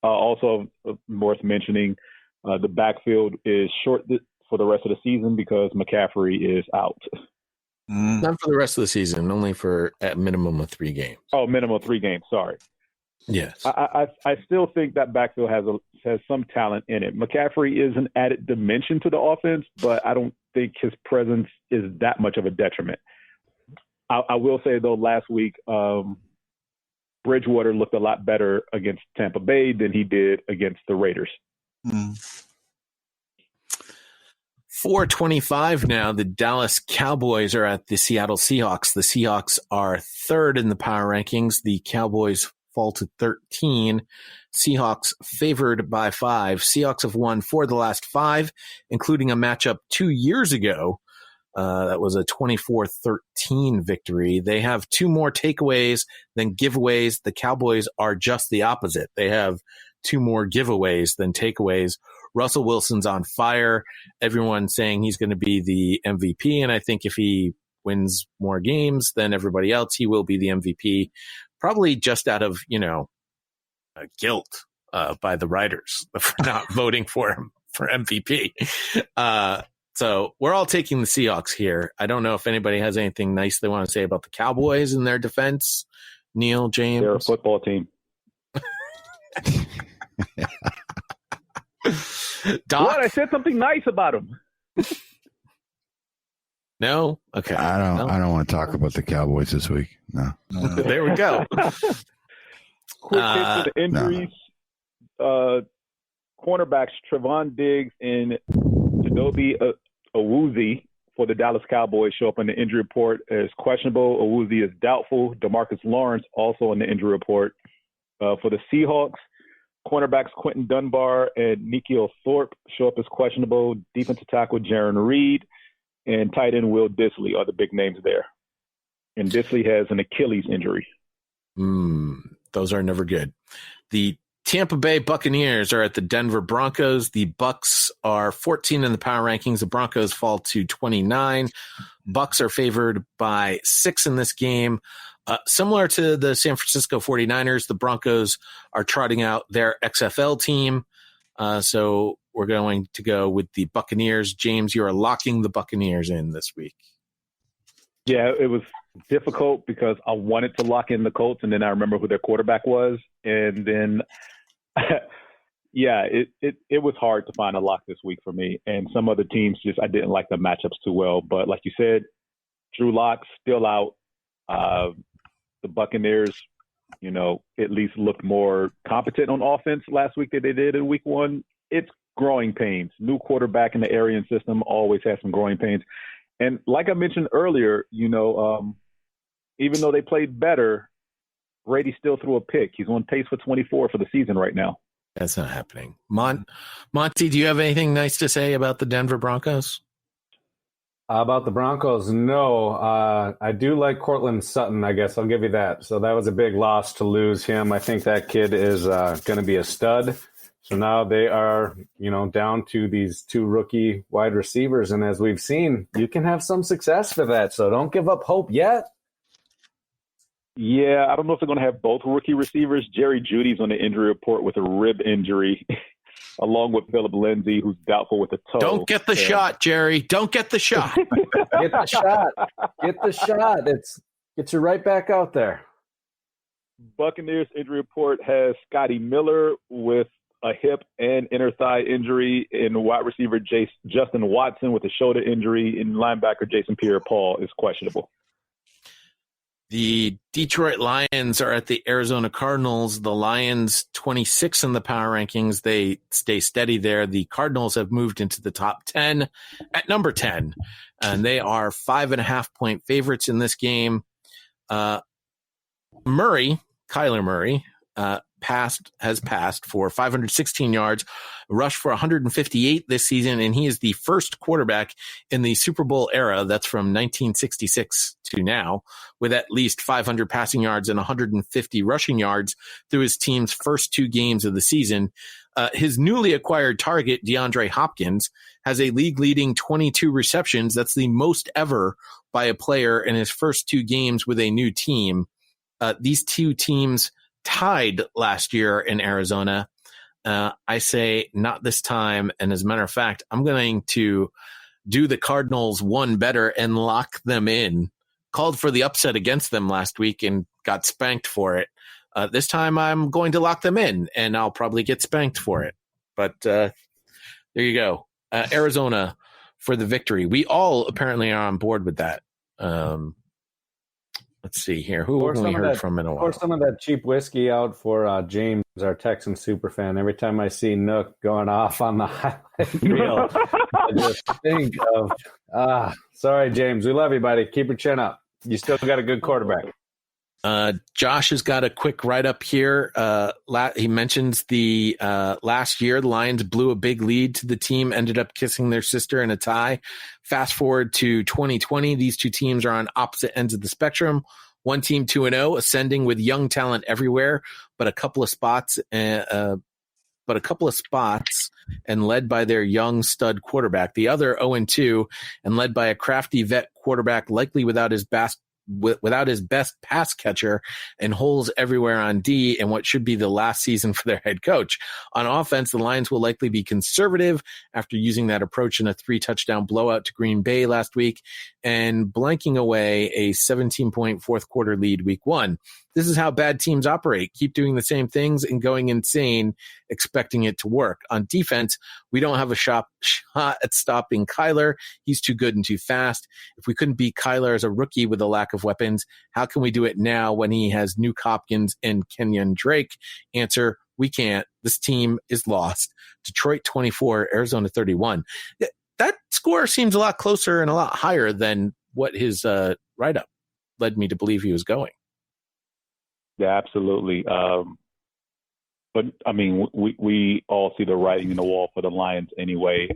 Also worth mentioning, the backfield is short for the rest of the season because McCaffrey is out. Not for the rest of the season, only for at minimum of 3 games. Oh, minimum of 3 games. Sorry. Yes. I still think that backfield has some talent in it. McCaffrey is an added dimension to the offense, but I don't think his presence is that much of a detriment. I will say, though, last week, Bridgewater looked a lot better against Tampa Bay than he did against the Raiders. 4:25 now. The Dallas Cowboys are at the Seattle Seahawks. The Seahawks are 3rd in the power rankings. The Cowboys fall to 13. Seahawks favored by 5. Seahawks have won 4 of the last 5, including a matchup 2 years ago. That was a 24-13 victory. They have 2 more takeaways than giveaways. The Cowboys are just the opposite. They have 2 more giveaways than takeaways. Russell Wilson's on fire. Everyone's saying he's going to be the MVP, and I think if he wins more games than everybody else, he will be the MVP, probably just out of, guilt by the writers for not voting for him for MVP. So we're all taking the Seahawks here. I don't know if anybody has anything nice they want to say about the Cowboys and their defense. Neil, James? They're a football team. Doc? What? I said something nice about them. No? Okay. I don't want to talk about the Cowboys this week. No. There we go. Quick hit for the injuries. Cornerbacks Trevon Diggs and Chidobe Awuzie for the Dallas Cowboys show up on the injury report as questionable. Awuzie is doubtful. DeMarcus Lawrence also on the injury report. For the Seahawks, cornerbacks Quentin Dunbar and Nikhil Thorpe show up as questionable. Defensive tackle Jaron Reed and tight end Will Dissly are the big names there. And Dissly has an Achilles injury. Those are never good. The Tampa Bay Buccaneers are at the Denver Broncos. The Bucs are 14 in the power rankings. The Broncos fall to 29. Bucs are favored by 6 in this game. Similar to the San Francisco 49ers, the Broncos are trotting out their XFL team. So we're going to go with the Buccaneers. James, you are locking the Buccaneers in this week. Yeah, it was difficult because I wanted to lock in the Colts, and then I remember who their quarterback was. And then, it was hard to find a lock this week for me. And some other teams I didn't like the matchups too well. But like you said, Drew Lock still out. The Buccaneers, at least looked more competent on offense last week than they did in week 1. It's growing pains. New quarterback in the Arian system always has some growing pains. And like I mentioned earlier, even though they played better, Brady still threw a pick. He's on pace for 24 for the season right now. That's not happening. Monty, do you have anything nice to say about the Denver Broncos? About the Broncos, no. I do like Cortland Sutton, I guess. I'll give you that. So that was a big loss to lose him. I think that kid is going to be a stud. So now they are, down to these 2 rookie wide receivers. And as we've seen, you can have some success with that. So don't give up hope yet. Yeah, I don't know if they're going to have both rookie receivers. Jerry Jeudy's on the injury report with a rib injury, along with Philip Lindsay, who's doubtful with a toe. Don't get the shot, Jerry. Don't get the shot. Get the shot. Get the shot. Get you right back out there. Buccaneers injury report has Scotty Miller with a hip and inner thigh injury, and wide receiver Justin Watson with a shoulder injury, and linebacker Jason Pierre-Paul is questionable. The Detroit Lions are at the Arizona Cardinals. The Lions 26 in the power rankings. They stay steady there. The Cardinals have moved into the top 10 at number 10, and they are 5.5-point favorites in this game. Kyler Murray, has passed for 516 yards, rushed for 158 this season, and he is the first quarterback in the Super Bowl era, that's from 1966 to now, with at least 500 passing yards and 150 rushing yards through his team's first 2 games of the season. His newly acquired target, DeAndre Hopkins, has a league-leading 22 receptions. That's the most ever by a player in his first 2 games with a new team. These 2 teams tied last year in Arizona. I say not this time. And as a matter of fact, I'm going to do the Cardinals one better and lock them in. Called for the upset against them last week and got spanked for it. This time I'm going to lock them in, and I'll probably get spanked for it. But there you go. Arizona for the victory. We all apparently are on board with that. Let's see here. Who have we heard from in a while? Pour some of that cheap whiskey out for James, our Texan superfan. Every time I see Nook going off on the highlight reel, I just think of, sorry, James. We love you, buddy. Keep your chin up. You still got a good quarterback. Josh has got a quick write-up here. He mentions the last year, the Lions blew a big lead to the team, ended up kissing their sister in a tie. Fast forward to 2020, these 2 teams are on opposite ends of the spectrum. One team 2-0, ascending with young talent everywhere, but a couple of spots and led by their young stud quarterback. The other 0-2 and led by a crafty vet quarterback, likely without his best pass catcher and holes everywhere on D in what should be the last season for their head coach. On offense, the Lions will likely be conservative after using that approach in a 3-touchdown blowout to Green Bay last week and blanking away a 17-point fourth quarter lead week 1. This is how bad teams operate. Keep doing the same things and going insane, expecting it to work. On defense, we don't have a shot at stopping Kyler. He's too good and too fast. If we couldn't beat Kyler as a rookie with a lack of weapons, how can we do it now when he has Nuke Hopkins and Kenyon Drake? Answer, we can't. This team is lost. Detroit 24, Arizona 31. That score seems a lot closer and a lot higher than what his write-up led me to believe he was going. Yeah, absolutely. But I mean, we all see the writing in the wall for the Lions anyway.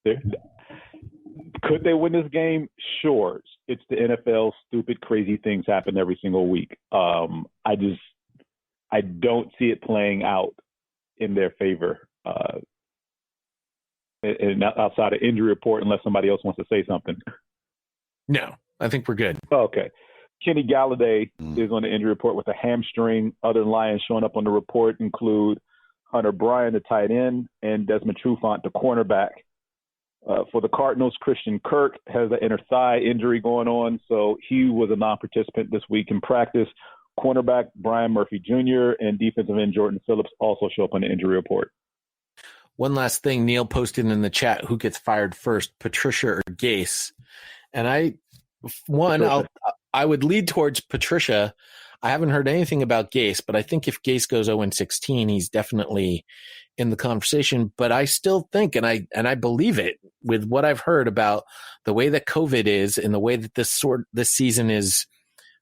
Could they win this game? Sure. It's the NFL. Stupid, crazy things happen every single week. I don't see it playing out in their favor. And outside of injury report, unless somebody else wants to say something. No, I think we're good. Okay. Kenny Galladay is on the injury report with a hamstring. Other Lions showing up on the report include Hunter Bryan, the tight end, and Desmond Trufant, the cornerback. For the Cardinals, Christian Kirk has an inner thigh injury going on, so he was a non-participant this week in practice. Cornerback Brian Murphy Jr. and defensive end Jordan Phillips also show up on the injury report. One last thing, Neil posted in the chat, who gets fired first, Patricia or Gase? And I would lead towards Patricia. I haven't heard anything about Gase, but I think if Gase goes 0-16, he's definitely in the conversation. But I still think, and I believe it with what I've heard about the way that COVID is and the way that this season is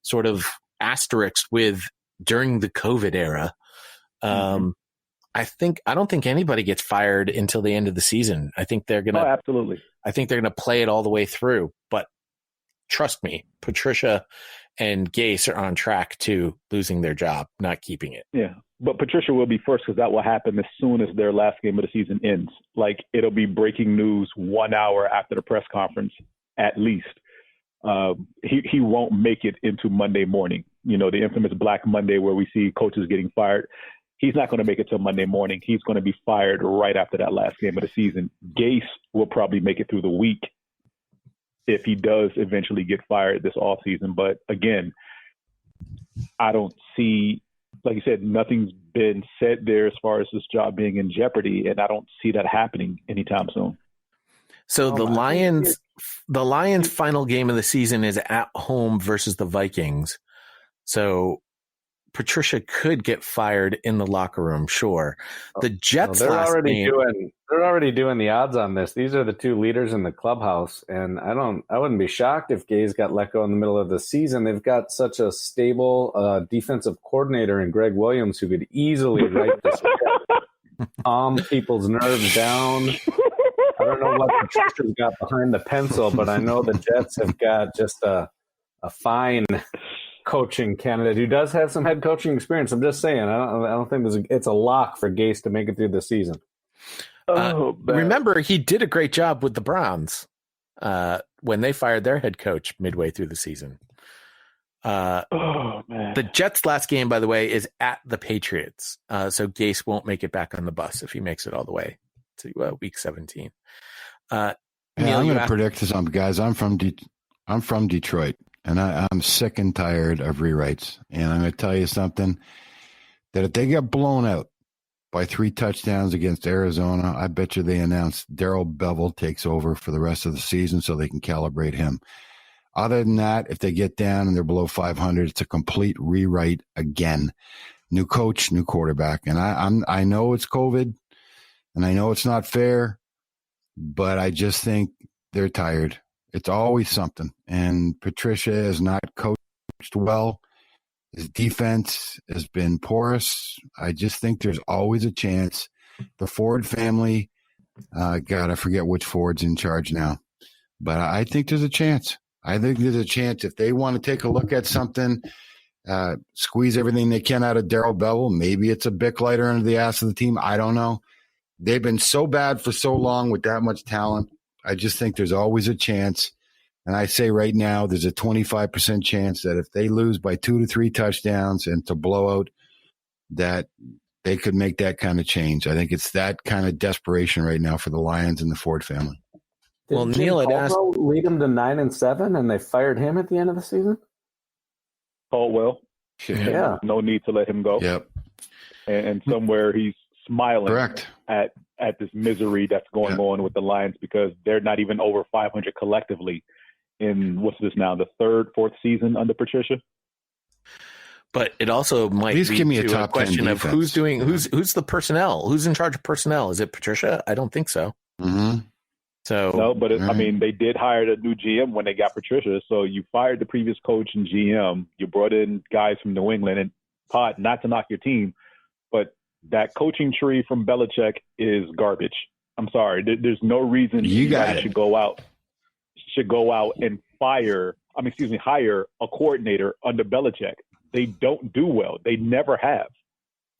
sort of asterisked with during the COVID era. I don't think anybody gets fired until the end of the season. I think they're gonna absolutely. I think they're gonna play it all the way through. But trust me, Patricia and Gase are on track to losing their job, not keeping it. Yeah, but Patricia will be first because that will happen as soon as their last game of the season ends. Like, it'll be breaking news 1 hour after the press conference, at least. He won't make it into Monday morning. You know, the infamous Black Monday where we see coaches getting fired. He's not going to make it till Monday morning. He's going to be fired right after that last game of the season. Gase will probably make it through the week if he does eventually get fired this offseason. But again, I don't see, like you said, nothing's been said there as far as this job being in jeopardy, and I don't see that happening anytime soon. So the Lions final game of the season is at home versus the Vikings. So Patricia could get fired in the locker room, sure. The Jets they're last already game, doing the odds on this. These are the two leaders in the clubhouse, and I wouldn't be shocked if Gaze got let go in the middle of the season. They've got such a stable defensive coordinator in Greg Williams who could easily write this calm people's nerves down. I don't know what Patricia's got behind the pencil, but I know the Jets have got just a fine coaching candidate who does have some head coaching experience. I'm just saying, I don't think it's a lock for Gase to make it through the season. Remember, he did a great job with the Browns when they fired their head coach midway through the season. The Jets' last game, by the way, is at the Patriots, so Gase won't make it back on the bus if he makes it all the way to week 17. I'm going to predict something, guys. I'm from Detroit. And I'm sick and tired of rewrites. And I'm going to tell you something, that if they get blown out by 3 touchdowns against Arizona, I bet you they announce Darrell Bevel takes over for the rest of the season so they can calibrate him. Other than that, if they get down and they're below 500, it's a complete rewrite again. New coach, new quarterback. And I know it's COVID, and I know it's not fair, but I just think they're tired. It's always something. And Patricia has not coached well. His defense has been porous. I just think there's always a chance. The Ford family, God, I forget which Ford's in charge now. But I think there's a chance. I think there's a chance if they want to take a look at something, squeeze everything they can out of Darrell Bevel. Maybe it's a Bic lighter under the ass of the team. I don't know. They've been so bad for so long with that much talent. I just think there's always a chance. And I say right now, there's a 25% chance that if they lose by 2 to 3 touchdowns and to blowout, that they could make that kind of change. I think it's that kind of desperation right now for the Lions and the Ford family. Well, Neil had asked, lead them to 9-7, and they fired him at the end of the season. Caldwell, Yeah. no need to let him go. Yep. And somewhere he's smiling Correct. at this misery that's going on with the Lions because they're not even over 500 collectively in what's this now, the 3rd, 4th season under Patricia. but it also might Please lead give me a to top 10 question of defense. who's the personnel, who's in charge of personnel. Is it Patricia? I don't think so. Mm-hmm. So No, but Right. I mean, they did hire a new GM when they got Patricia. So you fired the previous coach and GM. You brought in guys from New England and Pod, not to knock your team, but that coaching tree from Belichick is garbage. I'm sorry. There's no reason You got guys it. should go out and hire a coordinator under Belichick. They don't do well. They never have.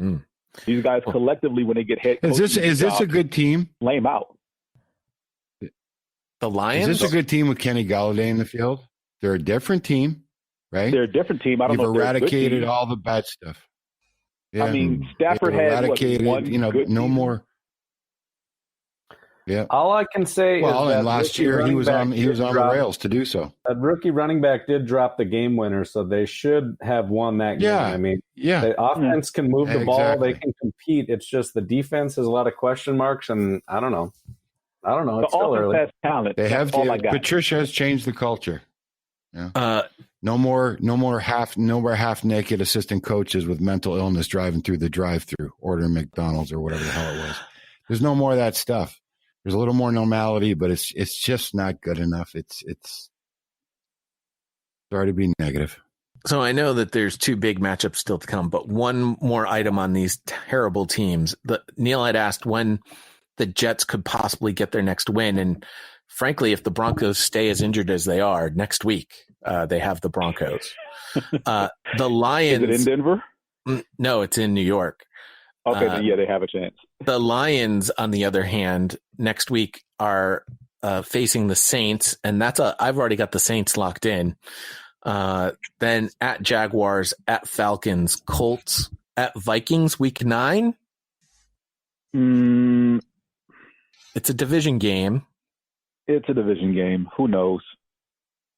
Mm. These guys collectively, when they get hit, Is this a good team? flame out. the Lions. Is this a good team with Kenny Galladay in the field? They're a different team, right? They're a different team. I don't You've know if they're a good eradicated team. all the bad stuff. Yeah. I mean, Stafford They've had eradicated, one good no season. more. Yeah. All I can say Well, is that and last rookie year he running was back on the did drop- rails to do so. That rookie running back did drop the game winner, so they should have won that game. Yeah. I mean, Yeah. the offense can move the ball; Exactly. they can compete. It's just the defense has a lot of question marks, and I don't know. The It's still offense early. has talent. They have That's all I got. Patricia has changed the culture. No more half naked assistant coaches with mental illness driving through the drive-through, ordering McDonald's or whatever the hell it was. There's no more of that stuff. There's a little more normality, but it's just not good enough. It's sorry to be negative. So I know that there's 2 big matchups still to come, but one more item on these terrible teams. Neil had asked when the Jets could possibly get their next win. And frankly, if the Broncos stay as injured as they are next week, they have the Broncos. The Lions. Is it in Denver? No, it's in New York. Okay, then yeah, they have a chance. The Lions, on the other hand, next week are facing the Saints, and I've already got the Saints locked in. Then at Jaguars, at Falcons, Colts, at Vikings, week 9. It's a division game. It's a division game. Who knows?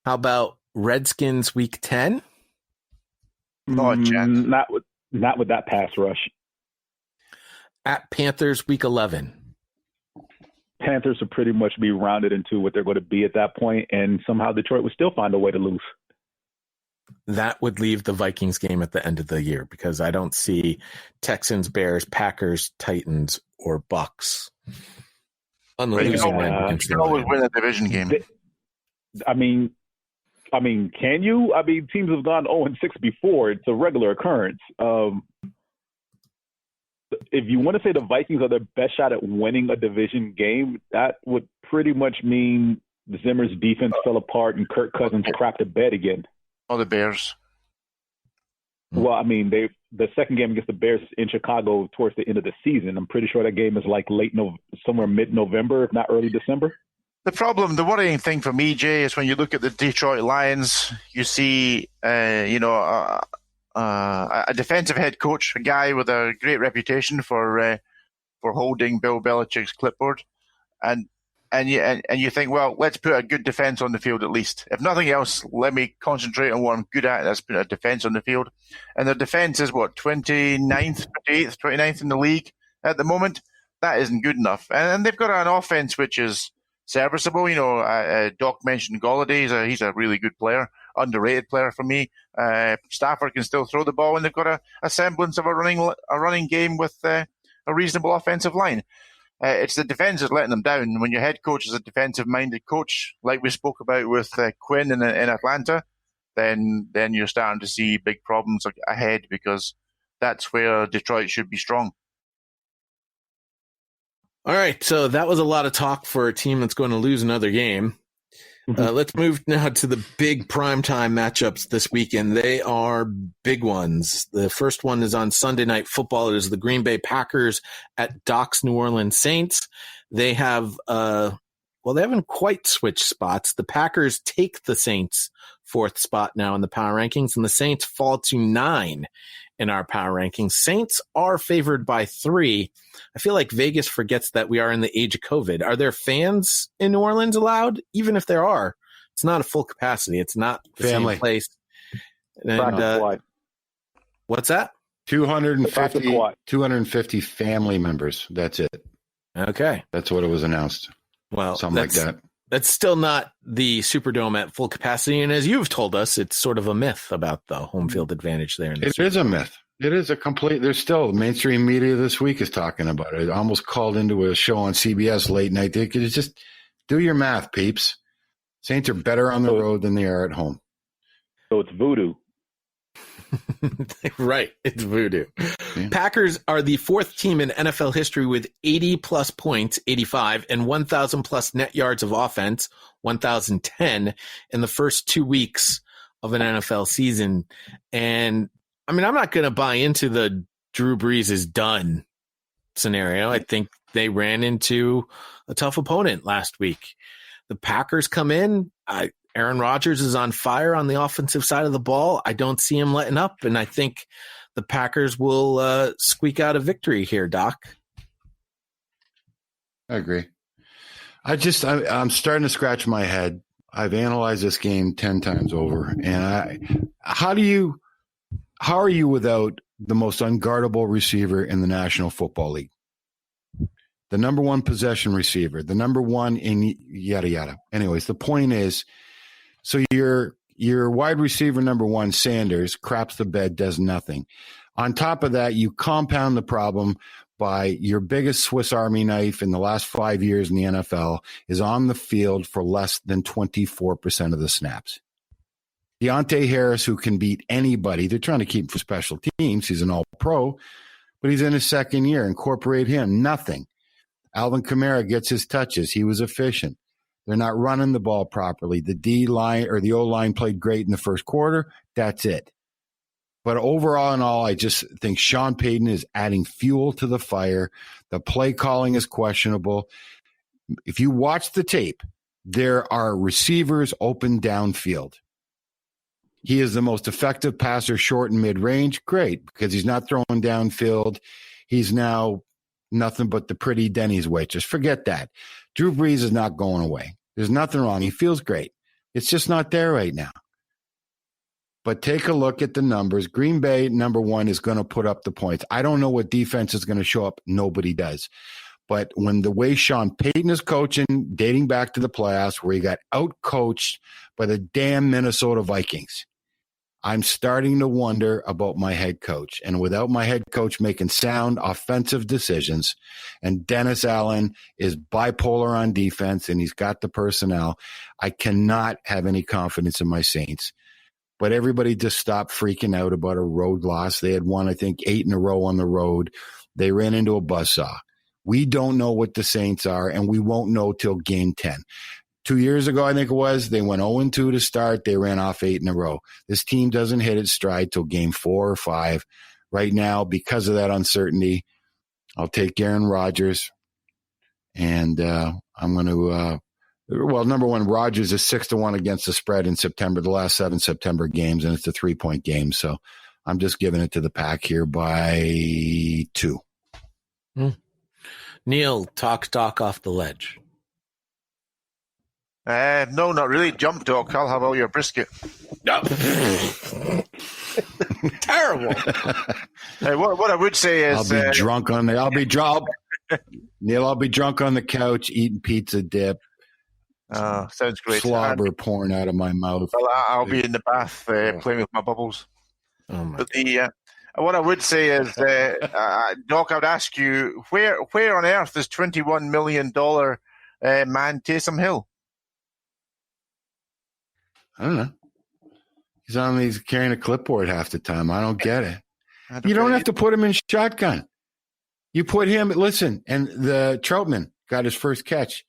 How about Redskins, week 10? Not a chance. Not with that pass rush. At Panthers, week 11. Panthers will pretty much be rounded into what they're going to be at that point, and somehow Detroit would still find a way to lose. that would leave the Vikings game at the end of the year because I don't see Texans, Bears, Packers, Titans, or Bucks on the But you losing can end always, against you the can always Lions. win a division game. I mean, can you? I mean, teams have gone 0-6 before. It's a regular occurrence. If you want to say the Vikings are their best shot at winning a division game, that would pretty much mean Zimmer's defense fell apart and Kirk Cousins crapped the bed again. Or the Bears. Well, I mean, the second game against the Bears in Chicago towards the end of the season. I'm pretty sure that game is like somewhere mid-November, if not early December. The worrying thing for me, Jay, is when you look at the Detroit Lions, you see, a defensive head coach, a guy with a great reputation for holding Bill Belichick's clipboard, and you think, well, let's put a good defense on the field at least. If nothing else, let me concentrate on what I'm good at. That's put a defense on the field, and their defense is what 29th, 28th, 29th in the league at the moment. That isn't good enough, and they've got an offense which is serviceable. Doc mentioned Golladay. He's a really good player, underrated player for me. Stafford can still throw the ball, and they've got a semblance of a running game with a reasonable offensive line. It's the defense is letting them down. When your head coach is a defensive-minded coach, like we spoke about with Quinn in Atlanta, then you're starting to see big problems ahead because that's where Detroit should be strong. All right, so that was a lot of talk for a team that's going to lose another game. Let's move now to the big primetime matchups this weekend. They are big ones. The first one is on Sunday Night Football. It is the Green Bay Packers at Doc's New Orleans Saints. They have, they haven't quite switched spots. The Packers take the Saints' fourth spot now in the power rankings, and the Saints fall to 9 in our power rankings. Saints are favored by 3. I feel like Vegas forgets that we are in the age of COVID. Are there fans in New Orleans allowed? Even if there are, it's not a full capacity. It's not the Family. same place. And, what's that? 250 family members. That's it. Okay. That's what it was announced. Well, Something like that. That's still not the Superdome at full capacity. And as you've told us, it's sort of a myth about the home field advantage there. It is a myth. It is a complete – there's still – mainstream media this week is talking about it. It almost called into a show on CBS late night. They could just do your math, peeps. Saints are better on the road than they are at home. So it's voodoo. Right. It's voodoo. Yeah. Packers are the 4th team in NFL history with 80-plus points, 85, and 1,000-plus net yards of offense, 1,010, in the first 2 weeks of an NFL season. And, I mean, I'm not going to buy into the Drew Brees is done scenario. I think they ran into a tough opponent last week. The Packers come in. Aaron Rodgers is on fire on the offensive side of the ball. I don't see him letting up, and I think the Packers will squeak out a victory here, Doc. I agree. I'm starting to scratch my head. I've analyzed this game 10 times over, and how are you without the most unguardable receiver in the National Football League? The number 1 possession receiver, the number 1 in yada yada. Anyways, the point is, so your wide receiver number 1, Sanders, craps the bed, does nothing. On top of that, you compound the problem by your biggest Swiss Army knife in the last 5 years in the NFL is on the field for less than 24% of the snaps. Deontay Harris, who can beat anybody, they're trying to keep him for special teams. He's an all-pro, but he's in his second year. Incorporate him, nothing. Alvin Kamara gets his touches. He was efficient. They're not running the ball properly. The D line or the O line played great in the first quarter. That's it. But overall in all, I just think Sean Payton is adding fuel to the fire. The play calling is questionable. If you watch the tape, there are receivers open downfield. He is the most effective passer short and mid-range. Great, because he's not throwing downfield. He's now nothing but the pretty Denny's waitress. Forget that. Drew Brees is not going away. There's nothing wrong. He feels great. It's just not there right now. But take a look at the numbers. Green Bay, number 1, is going to put up the points. I don't know what defense is going to show up. Nobody does. But when the way Sean Payton is coaching, dating back to the playoffs, where he got out-coached by the damn Minnesota Vikings, I'm starting to wonder about my head coach. And without my head coach making sound offensive decisions, and Dennis Allen is bipolar on defense and he's got the personnel, I cannot have any confidence in my Saints. But everybody just stopped freaking out about a road loss. They had won, I think, 8 in a row on the road. They ran into a buzzsaw. We don't know what the Saints are, and we won't know till game 10. 2 years ago, I think it was, they went 0-2 to start. They ran off 8 in a row. This team doesn't hit its stride till game 4 or 5. Right now, because of that uncertainty, I'll take Aaron Rodgers. And I'm going to, number one, Rodgers is 6-1 against the spread in September, the last 7 September games, and it's a 3-point game. So I'm just giving it to the Pack here by 2. Neil, talk Doc off the ledge. No, not really. Jump, Doc. I'll have all your brisket. No. Terrible. What I would say is, I'll be drunk on the couch eating pizza dip. Sounds great. Slobber pouring out of my mouth. Well, I'll be in the bath playing with my bubbles. Oh my But what I would say is, Doc, I would ask you, where on earth is $21 million man Taysom Hill? I don't know. He's carrying a clipboard half the time. I don't get it. You don't have to put him in shotgun. You put him, listen, and the Troutman got his first catch.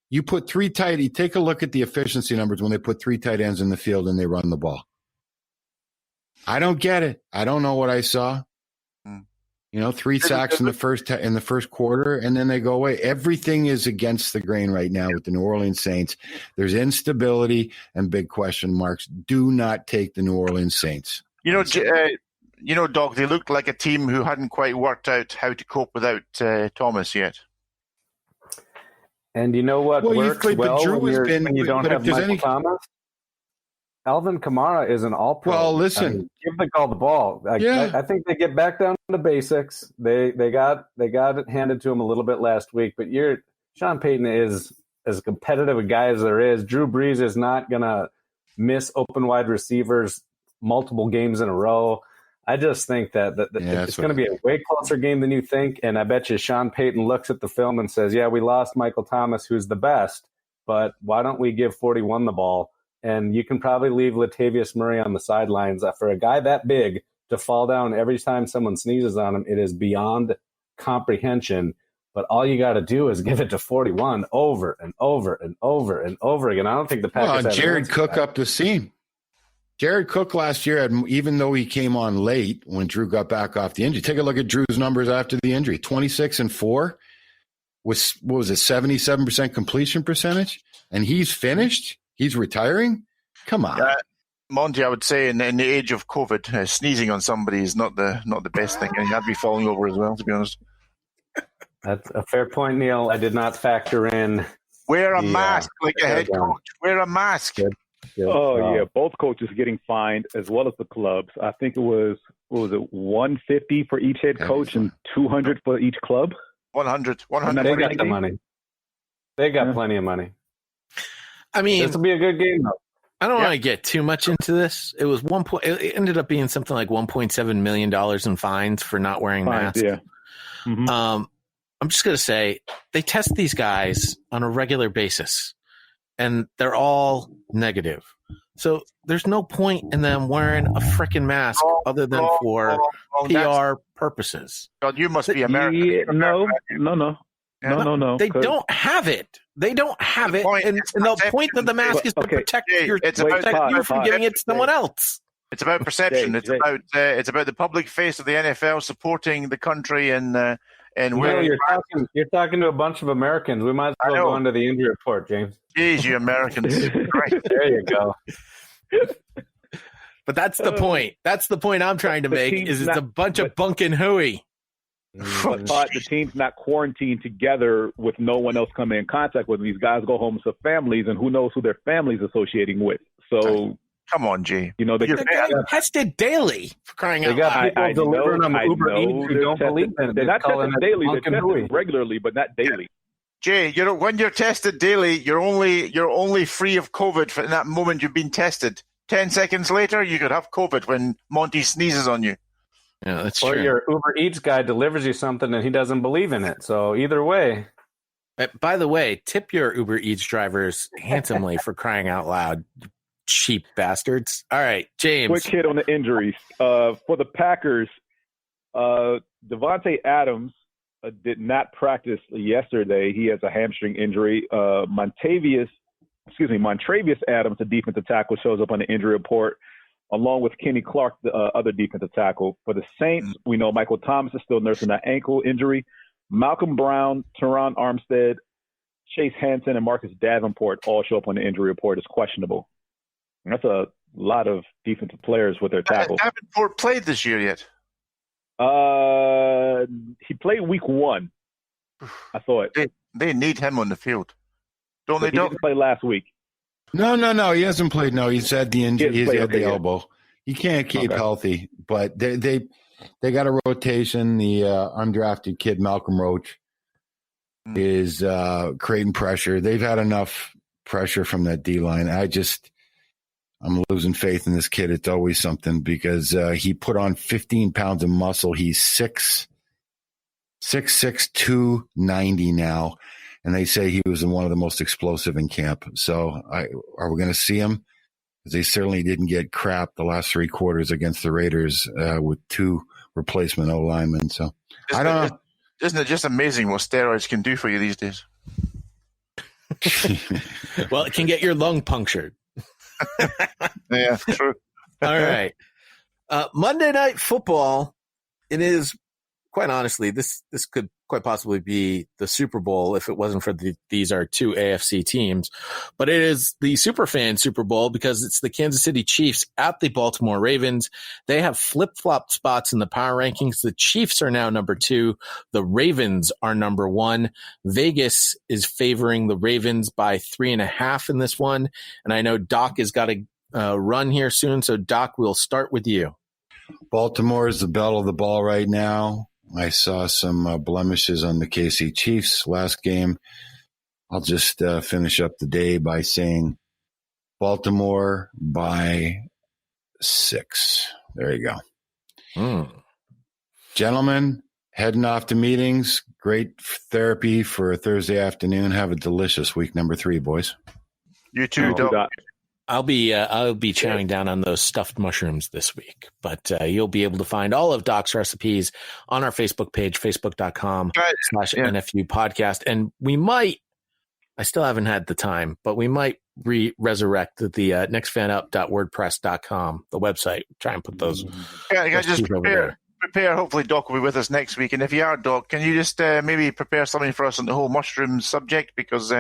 You put 3 tight, take a look at the efficiency numbers when they put 3 tight ends in the field and they run the ball. I don't get it. I don't know what I saw. 3 sacks in the first quarter, and then they go away. Everything is against the grain right now with the New Orleans Saints. There's instability and big question marks. Do not take the New Orleans Saints. Doc, they looked like a team who hadn't quite worked out how to cope without Thomas yet. And you know what works well when you don't have Michael Thomas? Alvin Kamara is an all-pro. Well, listen. Give the guy the ball. I think they get back down to basics. They got it handed to him a little bit last week, but Sean Payton is as competitive a guy as there is. Drew Brees is not going to miss open wide receivers multiple games in a row. I just think that it's going to be a way closer game than you think, and I bet you Sean Payton looks at the film and says, yeah, we lost Michael Thomas, who's the best, but why don't we give 41 the ball? And you can probably leave Latavius Murray on the sidelines. For a guy that big to fall down every time someone sneezes on him, it is beyond comprehension. But all you got to do is give it to 41 over and over and over and over again. I don't think the Packers have Jared Cook up the seam. Jared Cook last year, even though he came on late when Drew got back off the injury, take a look at Drew's numbers after the injury. 26-4 was 77% completion percentage, and he's finished. He's retiring? Come on. Monty, I would say in the age of COVID, sneezing on somebody is not the best thing. And I'd be falling over as well, to be honest. That's a fair point, Neil. I did not factor in. Wear a mask like a head coach. Wear a mask. Good. Yeah. Both coaches getting fined as well as the clubs. I think it was, what was it, $150 for each head coach and $200 for each club? 100. They got the money. They got plenty of money. I mean, this will be a good game, though. I don't want to get too much into this. It was it ended up being something like $1.7 million in fines for not wearing masks. Yeah. Mm-hmm. I'm just going to say they test these guys on a regular basis, and they're all negative. So there's no point in them wearing a freaking mask other than for PR purposes. God, you must be American. No. No. They don't have it. They don't have it. And the point of the mask is to protect you from giving it to someone else. It's about perception. It's about the public face of the NFL supporting the country and where you're talking to a bunch of Americans. We might as well go into the injury report, James. Jeez, you Americans. There you go. But that's the point. That's the point I'm trying to make. It's a bunch of bunkin' hooey. But the team's not quarantined together with no one else coming in contact with them. These guys go home to families, and who knows who their family's associating with. So come on, Jay. They get tested daily for crying out loud. They got people delivering them Uber Eats who don't believe in it. They're not tested daily. They're tested regularly, but not daily. Jay, when you're tested daily, you're only free of COVID in that moment you've been tested. 10 seconds later, you could have COVID when Monty sneezes on you. Yeah, that's Or true. your Uber Eats guy delivers you something and he doesn't believe in it. So either way. By the way, tip your Uber Eats drivers handsomely for crying out loud, cheap bastards. All right, James. Quick hit on the injuries. For the Packers, Devontae Adams did not practice yesterday. He has a hamstring injury. Montravius Adams, the defensive tackle, shows up on the injury report, along with Kenny Clark, the other defensive tackle. For the Saints, we know Michael Thomas is still nursing that ankle injury. Malcolm Brown, Teron Armstead, Chase Hansen, and Marcus Davenport all show up on the injury report as questionable. And that's a lot of defensive players with their tackles. Davenport played this year yet? He played week 1. I thought. They need him on the field. Don't they? He didn't play last week. No. He hasn't played. No, he's had the injury. He's had the elbow. He can't keep healthy, but they got a rotation. The undrafted kid, Malcolm Roach, is creating pressure. They've had enough pressure from that D-line. I'm losing faith in this kid. It's always something because he put on 15 pounds of muscle. He's 6'6", 290 now. And they say he was one of the most explosive in camp. So are we going to see him? Because they certainly didn't get crap the last 3 quarters against the Raiders with 2 replacement O-linemen. So I don't know. Isn't it just amazing what steroids can do for you these days? Well, it can get your lung punctured. Yeah, true. All right. Monday Night Football. It is, quite honestly, this could quite possibly be the Super Bowl if it wasn't for these are 2 AFC teams. But it is the SuperFan Super Bowl because it's the Kansas City Chiefs at the Baltimore Ravens. They have flip-flopped spots in the power rankings. The Chiefs are now number 2. The Ravens are number 1. Vegas is favoring the Ravens by 3.5 in this one. And I know Doc has got to run here soon. So, Doc, we'll start with you. Baltimore is the belle of the ball right now. I saw some blemishes on the KC Chiefs last game. I'll just finish up the day by saying Baltimore by 6. There you go. Gentlemen, heading off to meetings. Great therapy for a Thursday afternoon. Have a delicious week number 3, boys. You too, Doc. I'll be chowing down on those stuffed mushrooms this week, but you'll be able to find all of Doc's recipes on our Facebook page, facebook.com/NFU podcast. And we might, I still haven't had the time, but we might resurrect the nextfanup.wordpress.com, the website. Try and put those. Yeah, just prepare. Hopefully, Doc will be with us next week. And if you are, Doc, can you just maybe prepare something for us on the whole mushroom subject? Because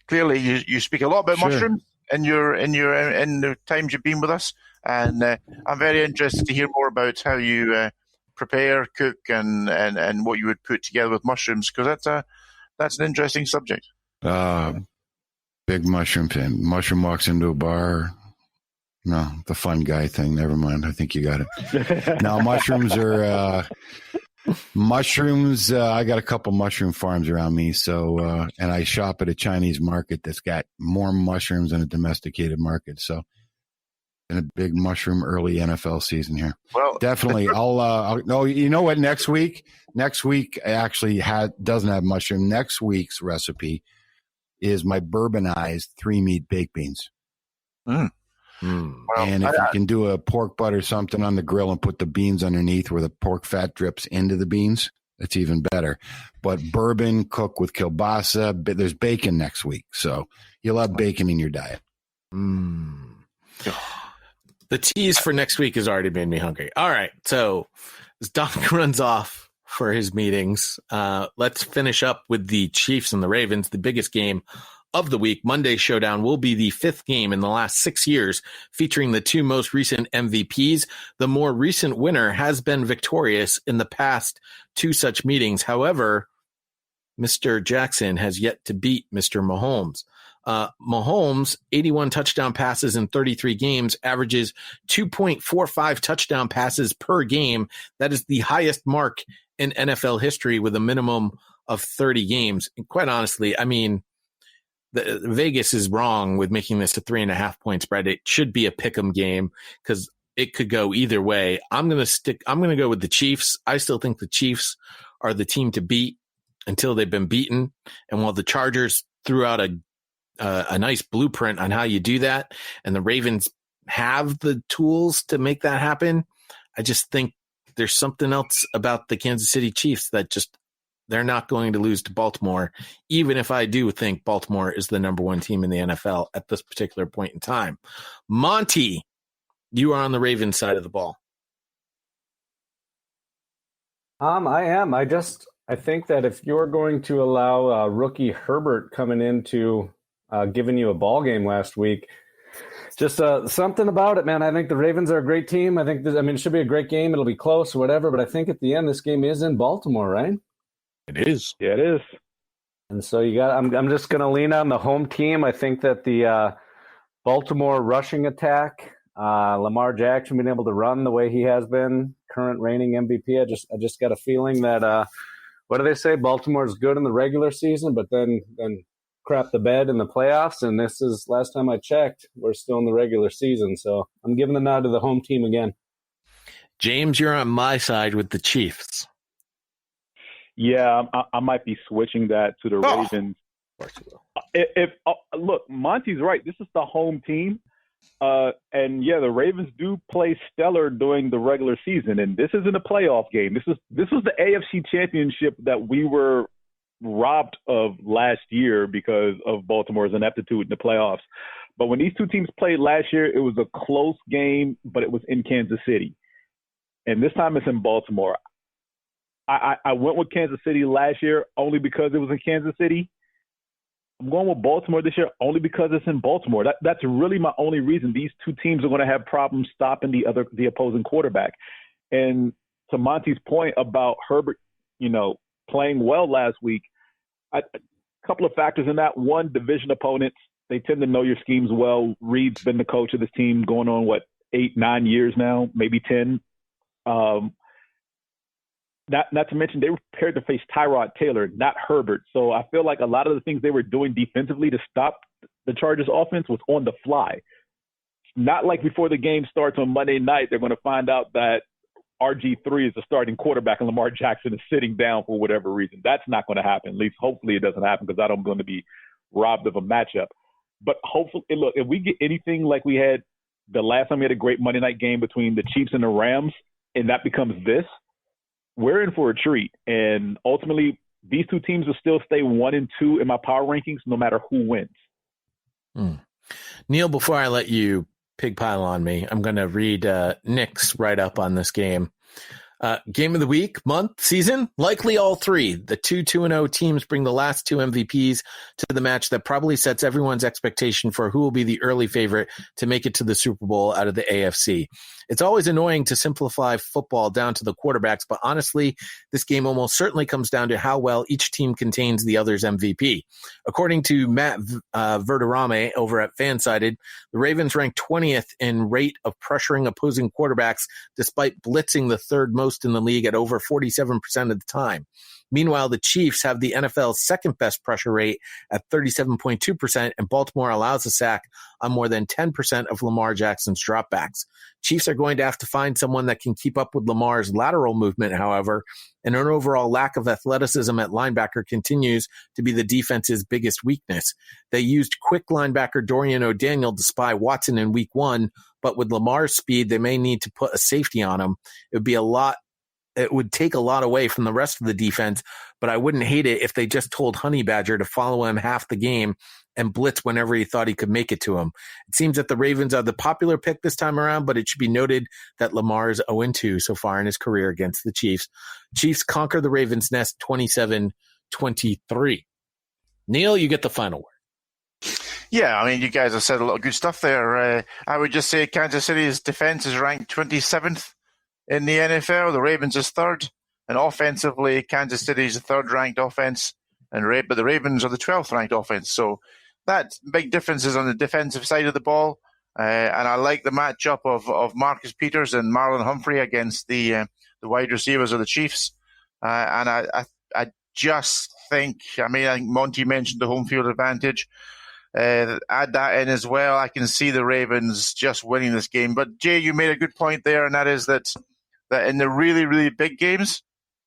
clearly you speak a lot about mushrooms in the times you've been with us, and I'm very interested to hear more about how you prepare, cook, and what you would put together with mushrooms, because that's an interesting subject. Big mushroom fan. Mushroom walks into a bar. No, the fun guy thing. Never mind. I think you got it. Now mushrooms are. Mushrooms, I got a couple mushroom farms around me, so and I shop at a Chinese market that's got more mushrooms than a domesticated market. So, in a big mushroom early NFL season here. Well, definitely. I'll no. You know what? Next week actually doesn't have mushroom. Next week's recipe is my bourbonized 3-meat baked beans. Well, and if you can do a pork butt or something on the grill and put the beans underneath where the pork fat drips into the beans, it's even better. But bourbon cooked with kielbasa, there's bacon next week. So you'll have bacon in your diet. The tease for next week has already made me hungry. All right. So as Doc runs off for his meetings, let's finish up with the Chiefs and the Ravens, the biggest game of the week. Monday's showdown will be the 5th game in the last 6 years, featuring the 2 most recent MVPs. The more recent winner has been victorious in the past 2 such meetings. However, Mr. Jackson has yet to beat Mr. Mahomes. Mahomes, 81 touchdown passes in 33 games, averages 2.45 touchdown passes per game. That is the highest mark in NFL history with a minimum of 30 games. And quite honestly, I mean, Vegas is wrong with making this a 3.5 point spread. It should be a pick'em game because it could go either way. I'm going to go with the Chiefs. I still think the Chiefs are the team to beat until they've been beaten. And while the Chargers threw out a nice blueprint on how you do that, and the Ravens have the tools to make that happen, I just think there's something else about the Kansas City Chiefs that just they're not going to lose to Baltimore, even if I do think Baltimore is the number one team in the NFL at this particular point in time. Monty, you are on the Ravens side of the ball. I am. I think that if you're going to allow rookie Herbert coming into giving you a ball game last week, just something about it, man. I think the Ravens are a great team. I think it should be a great game. It'll be close or whatever, but I think at the end, this game is in Baltimore, right? It is. Yeah, it is. And so I'm just going to lean on the home team. I think that the Baltimore rushing attack, Lamar Jackson being able to run the way he has been, current reigning MVP. I just got a feeling that what do they say? Baltimore's good in the regular season, but then crap the bed in the playoffs. And this is last time I checked, we're still in the regular season. So I'm giving the nod to the home team again. James, you're on my side with the Chiefs. Yeah, I might be switching that to the Ravens. Look, Monty's right. This is the home team, and yeah, the Ravens do play stellar during the regular season, and this isn't a playoff game. This was the AFC Championship that we were robbed of last year because of Baltimore's ineptitude in the playoffs. But when these two teams played last year, it was a close game, but it was in Kansas City, and this time it's in Baltimore. I went with Kansas City last year only because it was in Kansas City. I'm going with Baltimore this year only because it's in Baltimore. That's really my only reason. These two teams are going to have problems stopping the opposing quarterback. And to Monty's point about Herbert, playing well last week, a couple of factors in that. One, division opponents. They tend to know your schemes well. Reed's been the coach of this team going on, 8-9 years now, maybe 10. Not to mention they were prepared to face Tyrod Taylor, not Herbert. So I feel like a lot of the things they were doing defensively to stop the Chargers offense was on the fly. Not like before the game starts on Monday night, they're going to find out that RG3 is the starting quarterback and Lamar Jackson is sitting down for whatever reason. That's not going to happen. At least hopefully it doesn't happen because I'm going to be robbed of a matchup. But hopefully, look, if we get anything like we had the last time we had a great Monday night game between the Chiefs and the Rams, and that becomes this, we're in for a treat. And ultimately, these two teams will still stay 1 and 2 in my power rankings, no matter who wins. Neil, before I let you pig pile on me, I'm going to read Nick's write-up on this game. Game of the week, month, season, likely all three. The 2-2-0 teams bring the last two MVPs to the match that probably sets everyone's expectation for who will be the early favorite to make it to the Super Bowl out of the AFC. It's always annoying to simplify football down to the quarterbacks, but honestly, this game almost certainly comes down to how well each team contains the other's MVP. According to Matt Verderame over at Fansided, the Ravens ranked 20th in rate of pressuring opposing quarterbacks despite blitzing the third most in the league at over 47% of the time. Meanwhile, the Chiefs have the NFL's second best pressure rate at 37.2%, and Baltimore allows a sack on more than 10% of Lamar Jackson's dropbacks. Chiefs are going to have to find someone that can keep up with Lamar's lateral movement, however, and an overall lack of athleticism at linebacker continues to be the defense's biggest weakness. They used quick linebacker Dorian O'Daniel to spy Watson in week 1, but with Lamar's speed, they may need to put a safety on him. It would take a lot away from the rest of the defense, but I wouldn't hate it if they just told Honey Badger to follow him half the game and blitz whenever he thought he could make it to him. It seems that the Ravens are the popular pick this time around, but it should be noted that Lamar is 0-2 so far in his career against the Chiefs. Chiefs conquer the Ravens' nest 27-23. Neil, you get the final word. Yeah, I mean, you guys have said a lot of good stuff there. I would just say Kansas City's defense is ranked 27th in the NFL. The Ravens is third, and offensively, Kansas City is the third-ranked offense, but the Ravens are the 12th-ranked offense. So that big difference is on the defensive side of the ball, and I like the matchup of Marcus Peters and Marlon Humphrey against the wide receivers of the Chiefs. And I just think, I think Monty mentioned the home field advantage. add that in as well. I can see the Ravens just winning this game. But Jay, you made a good point there, and that is that in the really, really big games,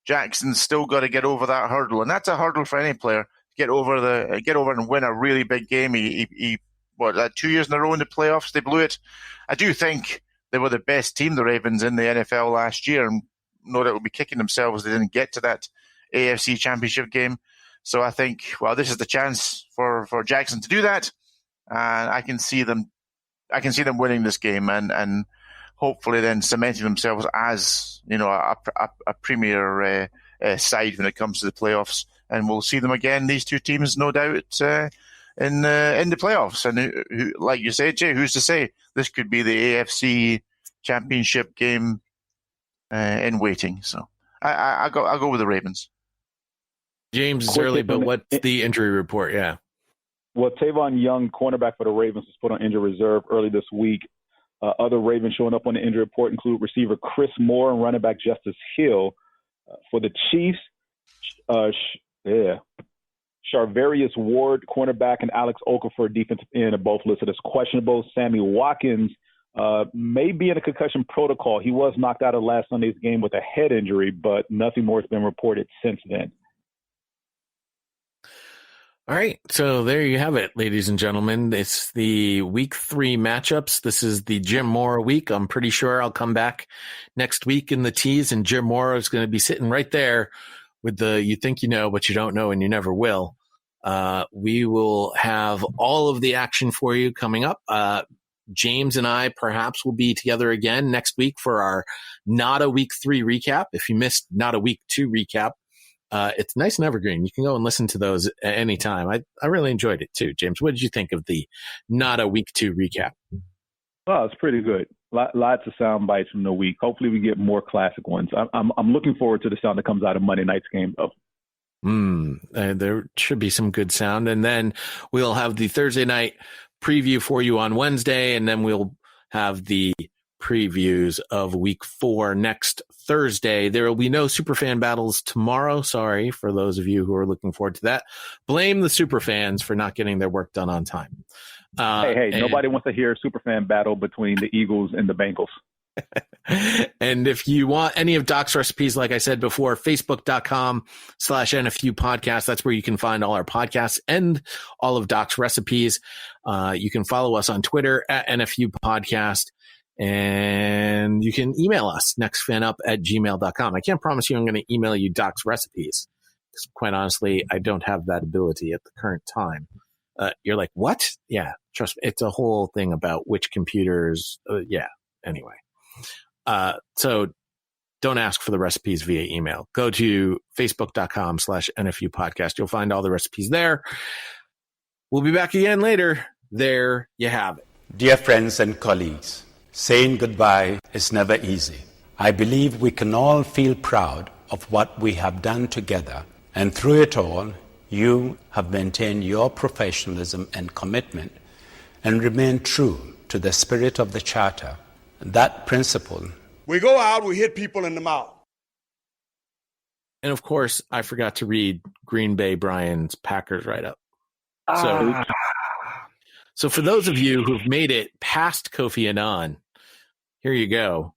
Jackson's still got to get over that hurdle, and that's a hurdle for any player. Get over and win a really big game. He 2 years in a row in the playoffs, they blew it. I do think they were the best team, the Ravens, in the NFL last year, and no doubt will be kicking themselves they didn't get to that AFC Championship game. So I think, this is the chance for Jackson to do that, and I can see them winning this game and hopefully then cementing themselves as a premier side when it comes to the playoffs. And we'll see them again, these two teams, no doubt, in the playoffs. And who, like you said, Jay, who's to say this could be the AFC Championship game in waiting? So I'll go with the Ravens. James, it's early, but what's the injury report? Yeah. Well, Tavon Young, cornerback for the Ravens, was put on injury reserve early this week. Other Ravens showing up on the injury report include receiver Chris Moore and running back Justice Hill. For the Chiefs, Charvarius Ward, cornerback, and Alex Okafor, defensive end, are both listed as questionable. Sammy Watkins may be in a concussion protocol. He was knocked out of last Sunday's game with a head injury, but nothing more has been reported since then. All right, so there you have it, ladies and gentlemen. It's the Week 3 matchups. This is the Jim Mora week. I'm pretty sure I'll come back next week in the tease, and Jim Mora is going to be sitting right there with the you think you know, but you don't know, and you never will. We will have all of the action for you coming up. James and I perhaps will be together again next week for our Not a Week 3 recap. If you missed Not a Week 2 recap, it's nice and evergreen. You can go and listen to those at any time. I really enjoyed it too. James, what did you think of the Not a Week 2 recap? Oh, it's pretty good. Lots of sound bites from the week. Hopefully we get more classic ones. I'm looking forward to the sound that comes out of Monday night's game, though. There should be some good sound. And then we'll have the Thursday night preview for you on Wednesday, and then we'll have the previews of Week 4 next Thursday. There will be no Superfan battles tomorrow. Sorry for those of you who are looking forward to that. Blame the Superfans for not getting their work done on time. Hey, nobody wants to hear a Superfan battle between the Eagles and the Bengals. And if you want any of Doc's recipes, like I said before, facebook.com/NFU podcast. That's where you can find all our podcasts and all of Doc's recipes. You can follow us on Twitter at NFU podcast. And you can email us, nextfanup@gmail.com. I can't promise you I'm going to email you Doc's recipes, because quite honestly, I don't have that ability at the current time. You're like, what? Yeah, trust me. It's a whole thing about which computers. Anyway. So don't ask for the recipes via email. Go to facebook.com/NFU podcast. You'll find all the recipes there. We'll be back again later. There you have it. Dear friends and colleagues, saying goodbye is never easy. I believe we can all feel proud of what we have done together, and through it all, you have maintained your professionalism and commitment and remained true to the spirit of the Charter. That principle. We go out, we hit people in the mouth. And of course, I forgot to read Green Bay Brian's Packers write-up. So for those of you who've made it past Kofi Annan, here you go.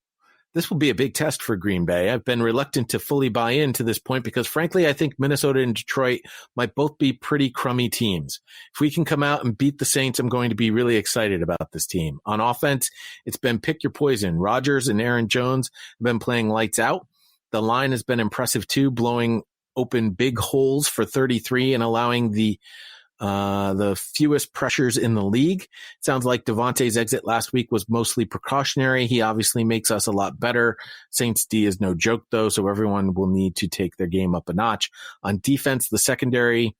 This will be a big test for Green Bay. I've been reluctant to fully buy into this point because, frankly, I think Minnesota and Detroit might both be pretty crummy teams. If we can come out and beat the Saints, I'm going to be really excited about this team. On offense, it's been pick your poison. Rodgers and Aaron Jones have been playing lights out. The line has been impressive, too, blowing open big holes for 33 and allowing the fewest pressures in the league. It sounds like Devontae's exit last week was mostly precautionary. He obviously makes us a lot better. Saints D is no joke, though, so everyone will need to take their game up a notch. On defense, the secondary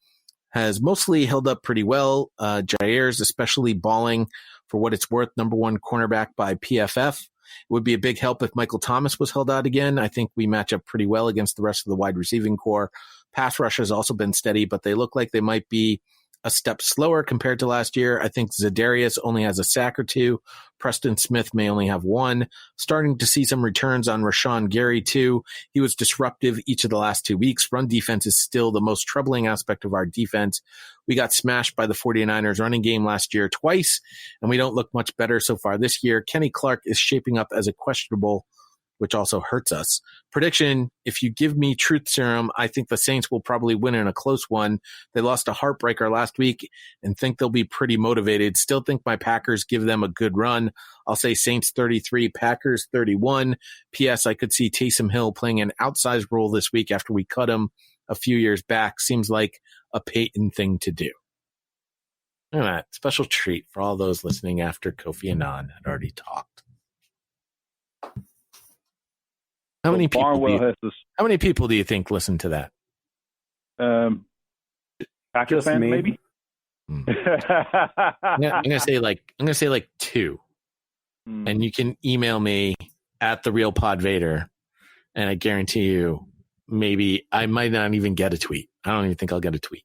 has mostly held up pretty well. Jair's especially balling for what it's worth, number one cornerback by PFF. It would be a big help if Michael Thomas was held out again. I think we match up pretty well against the rest of the wide receiving core. Pass rush has also been steady, but they look like they might be a step slower compared to last year. I think Za'Darius only has a sack or two. Preston Smith may only have one. Starting to see some returns on Rashawn Gary, too. He was disruptive each of the last 2 weeks. Run defense is still the most troubling aspect of our defense. We got smashed by the 49ers running game last year twice, and we don't look much better so far this year. Kenny Clark is shaping up as a questionable, which also hurts us. Prediction, if you give me truth serum, I think the Saints will probably win in a close one. They lost a heartbreaker last week and think they'll be pretty motivated. Still think my Packers give them a good run. I'll say Saints 33, Packers 31. P.S. I could see Taysom Hill playing an outsized role this week after we cut him a few years back. Seems like a Peyton thing to do. Look at that. Special treat for all those listening after Kofi Annan had already talked. How many people do you think listen to that? Packers fans, maybe. I'm gonna say like 2, and you can email me at @therealPodVader, and I guarantee you, maybe I might not even get a tweet. I don't even think I'll get a tweet.